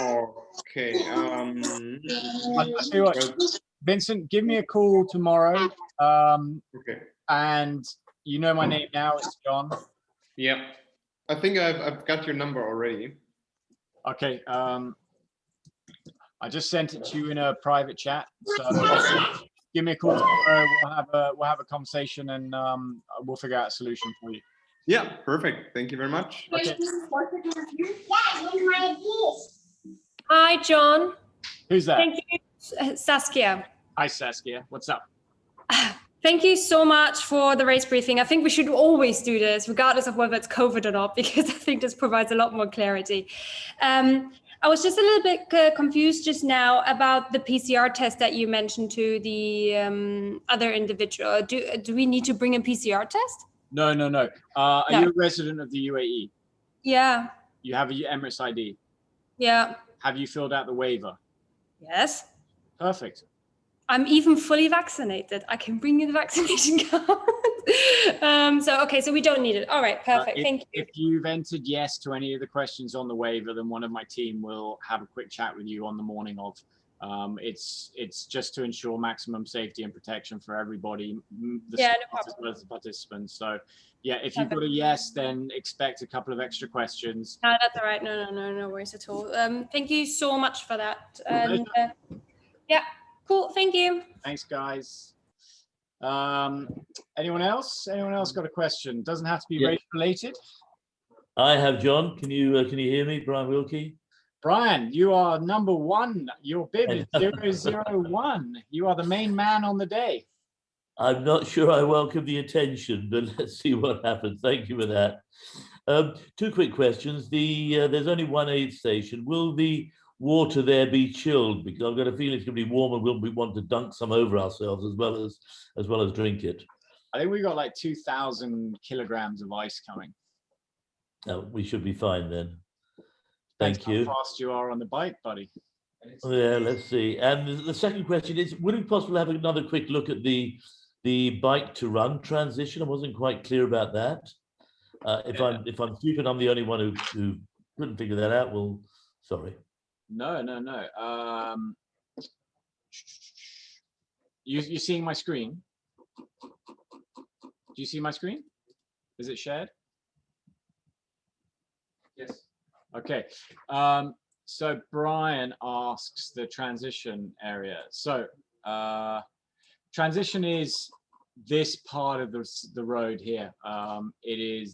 Okay. I'll tell you what, Vincent, give me a call tomorrow. Okay. And you know my name now, it's John. Yeah. I think I've got your number already. Okay. I just sent it to you in a private chat. So give me a call tomorrow. We'll have a conversation and we'll figure out a solution for you. Yeah, perfect. Thank you very much. Okay. Hi, John. Who's that? Thank you, Saskia. Hi, Saskia. What's up? Thank you so much for the race briefing. I think we should always do this, regardless of whether it's COVID or not, because I think this provides a lot more clarity. I was just a little bit confused just now about the PCR test that you mentioned to the other individual. Do we need to bring a PCR test? No. Are you a resident of the UAE? Yeah. You have a Emirates ID? Yeah. Have you filled out the waiver? Yes. Perfect. I'm even fully vaccinated. I can bring you the vaccination card. So we don't need it. All right, perfect. Thank you. If you've entered yes to any of the questions on the waiver, then one of my team will have a quick chat with you on the morning of. It's just to ensure maximum safety and protection for everybody, as well as the participants. So yeah, if you've got a yes, then expect a couple of extra questions. No, that's all right. No worries at all. Thank you so much for that. And yeah. Cool, thank you. Thanks, guys. Anyone else? Anyone else got a question? Doesn't have to be race related. I have, John. Can you hear me, Brian Wilkie? Brian, you are number one. Your bib is 001. You are the main man on the day. I'm not sure I welcome the attention, but let's see what happens. Thank you for that. Two quick questions. There's only one aid station. Will the water there be chilled? Because I've got a feeling it's going to be warm and we want to dunk some over ourselves as well as drink it. I think we got like 2,000 kilograms of ice coming. No, we should be fine then. Thank you. How fast you are on the bike, buddy. Yeah, let's see. And the second question is, would it be possible to have another quick look at the bike to run transition? I wasn't quite clear about that. If I'm stupid, I'm the only one who couldn't figure that out. Well, sorry. No. You seeing my screen? Do you see my screen? Is it shared? Yes. Okay. So Brian asks the transition area. So transition is this part of the road here.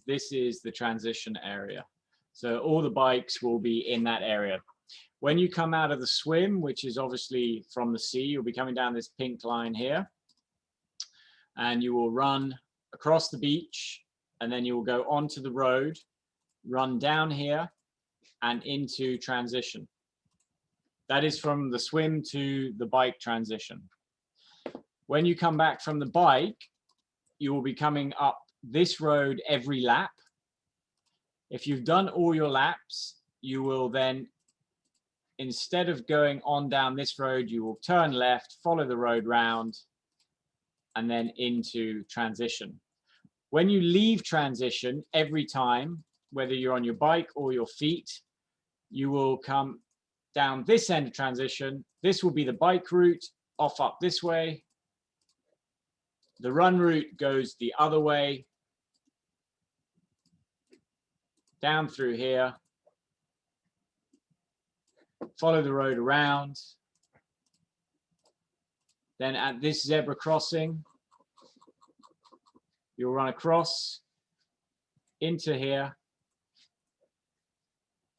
This is the transition area. So all the bikes will be in that area. When you come out of the swim, which is obviously from the sea, you'll be coming down this pink line here, and you will run across the beach, and then you will go onto the road, run down here and into transition. That is from the swim to the bike transition. When you come back from the bike, you will be coming up this road every lap. If you've done all your laps, you will then, instead of going on down this road, you will turn left, follow the road round, and then into transition. When you leave transition, every time, whether you're on your bike or your feet, you will come down this end of transition. This will be the bike route, off up this way. The run route goes the other way, down through here, follow the road around. Then at this zebra crossing, you'll run across into here,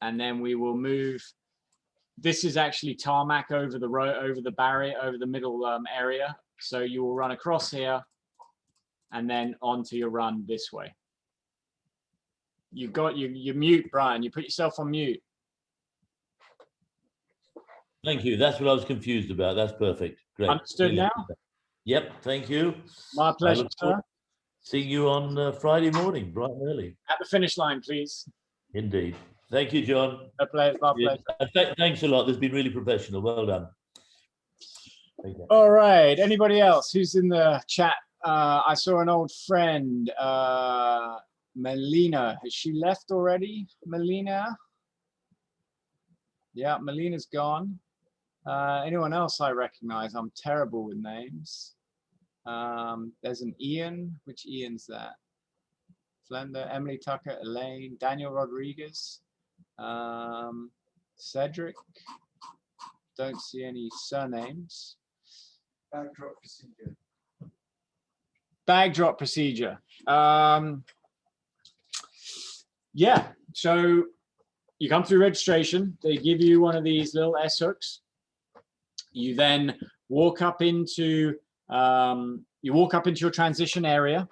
and then we will move. This is actually tarmac over the road, over the barrier, over the middle area. So you will run across here and then onto your run this way. You've got you mute, Brian. You put yourself on mute. Thank you. That's what I was confused about. That's perfect. Great. Understood now? Yep. Thank you. My pleasure, sir. See you on Friday morning, bright and early. At the finish line, please. Indeed. Thank you, John. My pleasure. Thanks a lot. This has been really professional. Well done. Thank you. All right. Anybody else who's in the chat? I saw an old friend, Melina. Has she left already? Melina? Yeah, Melina's gone. Anyone else I recognize? I'm terrible with names. There's an Ian. Which Ian's that? Flender, Emily Tucker, Elaine, Daniel Rodriguez, Cedric. Don't see any surnames. Bag drop procedure. Bag drop procedure. Yeah, so you come through registration. They give you one of these little S hooks. You then walk up into your transition area,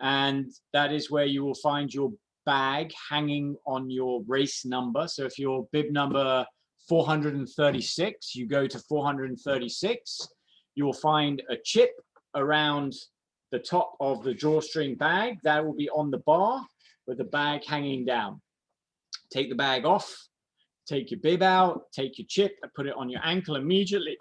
and that is where you will find your bag hanging on your race number. So if you're bib number 436, you go to 436. You will find a chip around the top of the drawstring bag that will be on the bar with the bag hanging down. Take the bag off, take your bib out, take your chip and put it on your ankle immediately.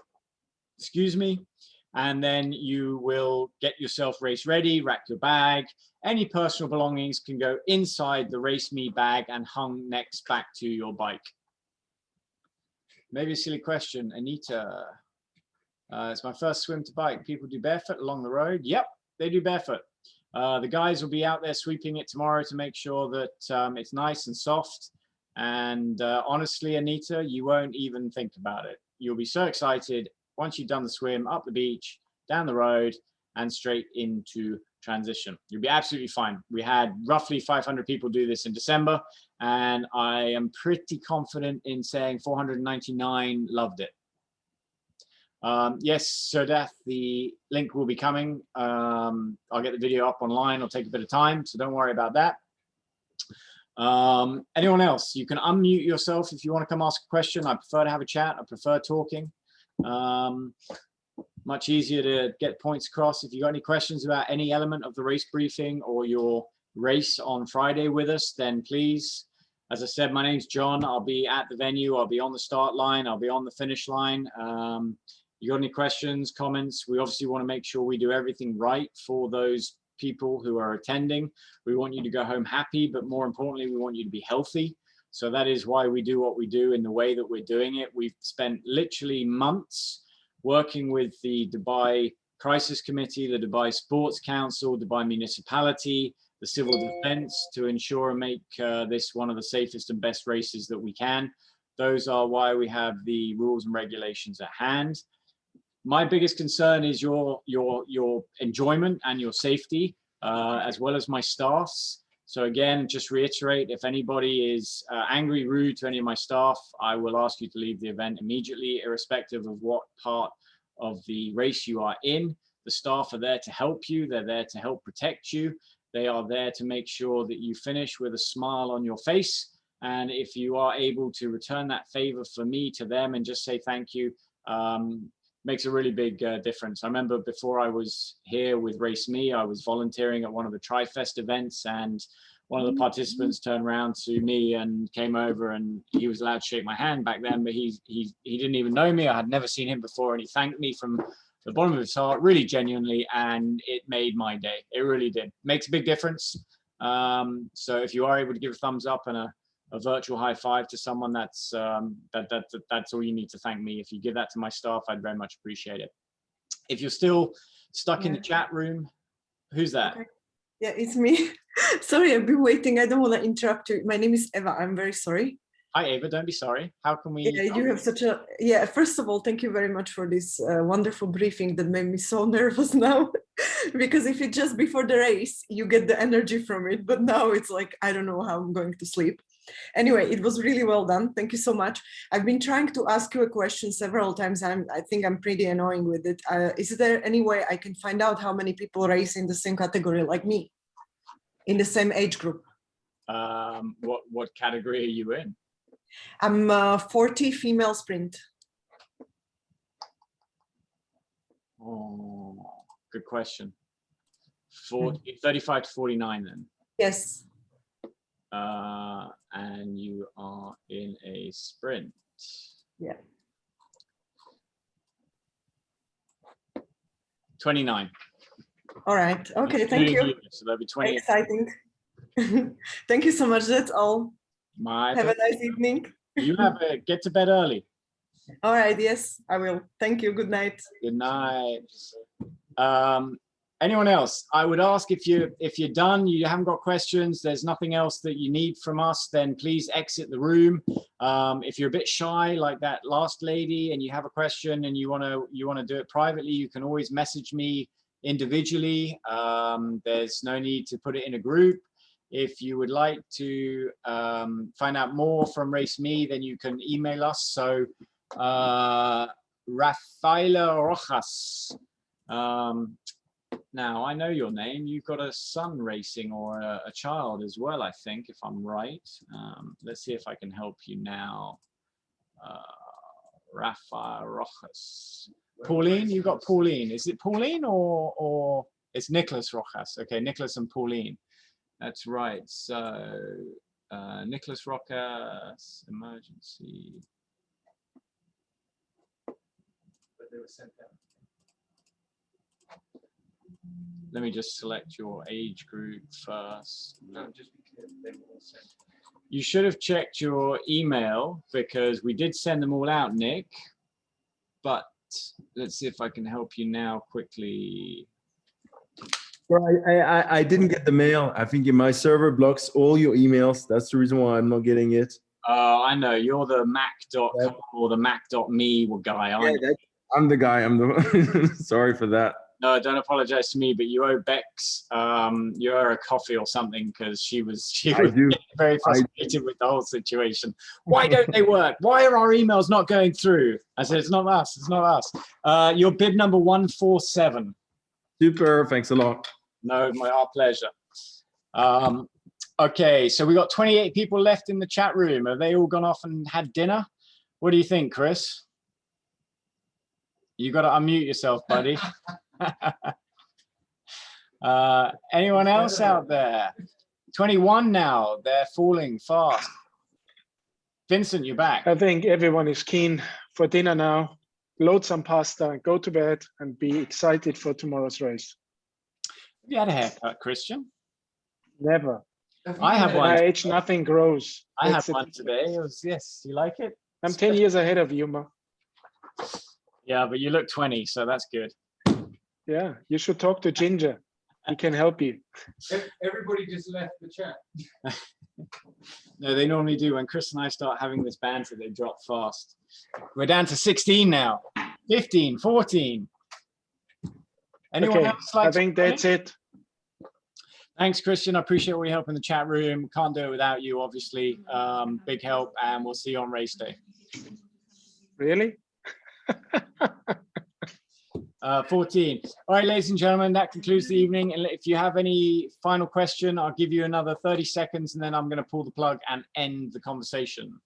Excuse me. And then you will get yourself race ready, rack your bag. Any personal belongings can go inside the Race Me bag and hung next back to your bike. Maybe a silly question, Anita. It's my first swim to bike. People do barefoot along the road? Yep, they do barefoot. The guys will be out there sweeping it tomorrow to make sure that it's nice and soft. And honestly, Anita, you won't even think about it. You'll be so excited once you've done the swim, up the beach, down the road, and straight into transition. You'll be absolutely fine. We had roughly 500 people do this in December, and I am pretty confident in saying 499 loved it. Yes, so Death, the link will be coming. I'll get the video up online. It'll take a bit of time, so don't worry about that. Anyone else? You can unmute yourself if you want to come ask a question. I prefer to have a chat. I prefer talking. Much easier to get points across. If you got any questions about any element of the race briefing or your race on Friday with us, then please, as I said, my name's John. I'll be at the venue. I'll be on the start line. I'll be on the finish line. You got any questions, comments? We obviously want to make sure we do everything right for those people who are attending. We want you to go home happy, but more importantly, we want you to be healthy. So that is why we do what we do in the way that we're doing it. We've spent literally months working with the Dubai Crisis Committee, the Dubai Sports Council, Dubai Municipality, the Civil Defense to ensure and make this one of the safest and best races that we can. Those are why we have the rules and regulations at hand. My biggest concern is your enjoyment and your safety, as well as my staff's. So again, just reiterate, if anybody is angry, rude to any of my staff, I will ask you to leave the event immediately, irrespective of what part of the race you are in. The staff are there to help you. They're there to help protect you. They are there to make sure that you finish with a smile on your face. And if you are able to return that favor for me to them and just say thank you, makes a really big difference. I remember before I was here with Race Me, I was volunteering at one of the TriFest events, and one of the participants turned around to me and came over, and he was allowed to shake my hand back then, but he didn't even know me. I had never seen him before, and he thanked me from the bottom of his heart, really genuinely, and it made my day. It really did. Makes a big difference. So if you are able to give a thumbs up and a virtual high five to someone, that's all you need to thank me. If you give that to my staff, I'd very much appreciate it. If you're still stuck in the chat room, who's that? Okay. Yeah, it's me. Sorry, I've been waiting. I don't want to interrupt you. My name is Eva. I'm very sorry. Hi, Eva. Don't be sorry. How can we? Yeah, you have such a, yeah, first of all, thank you very much for this wonderful briefing that made me so nervous now. Because if it's just before the race, you get the energy from it. But now it's like, I don't know how I'm going to sleep. Anyway, it was really well done. Thank you so much. I've been trying to ask you a question several times. I think I'm pretty annoying with it. Is there any way I can find out how many people race in the same category like me, in the same age group? What category are you in? I'm 40 female sprint. Oh, good question. 35 to 49 then. Yes. And you are in a sprint. Yeah. 29. All right. Okay. Thank you. So there'll be 20. Exciting. Thank you so much. That's all. Have a nice evening. You get to bed early. All right. Yes, I will. Thank you. Good night. Good night. Anyone else? I would ask if you're done, you haven't got questions, there's nothing else that you need from us, then please exit the room. If you're a bit shy like that last lady and you have a question and you want to do it privately, you can always message me individually. There's no need to put it in a group. If you would like to find out more from Race Me, then you can email us. So Rafaela Rojas. Now, I know your name. You've got a son racing or a child as well, I think, if I'm right. Let's see if I can help you now. Rafa Rojas. Pauline, you've got Pauline. Is it Pauline or it's Nicholas Rojas? Okay, Nicholas and Pauline. That's right. So, Nicholas Rojas, emergency. But they were sent out. Let me just select your age group first. No, just be clear, they were all sent. You should have checked your email because we did send them all out, Nick. But let's see if I can help you now quickly. Well, I didn't get the mail. I think my server blocks all your emails. That's the reason why I'm not getting it. I know. You're the mac.com or the mac.me guy, aren't you? I'm the guy. I'm the sorry for that. No, don't apologize to me, but you owe Bex, you owe her a coffee or something because she was very frustrated with the whole situation. Why don't they work? Why are our emails not going through? I said, it's not us. It's not us. Your bib number 147. Super. Thanks a lot. No, our pleasure. Okay, so we got 28 people left in the chat room. Have they all gone off and had dinner? What do you think, Chris? You got to unmute yourself, buddy. Anyone else out there? 21 now. They're falling fast. Vincent, you're back. I think everyone is keen for dinner now. Load some pasta, go to bed, and be excited for tomorrow's race. Have you had a haircut, Christian? Never. I have one. At my age, nothing grows. I have one today. It was, yes, you like it? I'm 10 years ahead of you, Ma. Yeah, but you look 20, so that's good. Yeah, you should talk to Ginger. He can help you. Everybody just left the chat. No, they normally do. When Chris and I start having this banter, they drop fast. We're down to 16 now, 15, 14. Anyone Okay, else like I think that's it. Thanks, Christian. I appreciate all your help in the chat room. Can't do it without you, obviously. Big help, and we'll see you on race day. Really? 14. All right, ladies and gentlemen, that concludes the evening. And if you have any final question, I'll give you another 30 seconds, and then I'm going to pull the plug and end the conversation.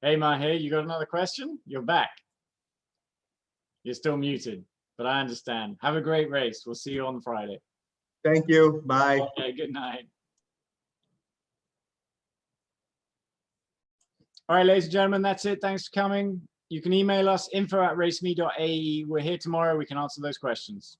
Hey, Mahe, you got another question? You're back. You're still muted, but I understand. Have a great race. We'll see you on Friday. Thank you. Bye. Okay, good night. All right, ladies and gentlemen, that's it. Thanks for coming. You can email us info@raceme.ae. We're here tomorrow. We can answer those questions.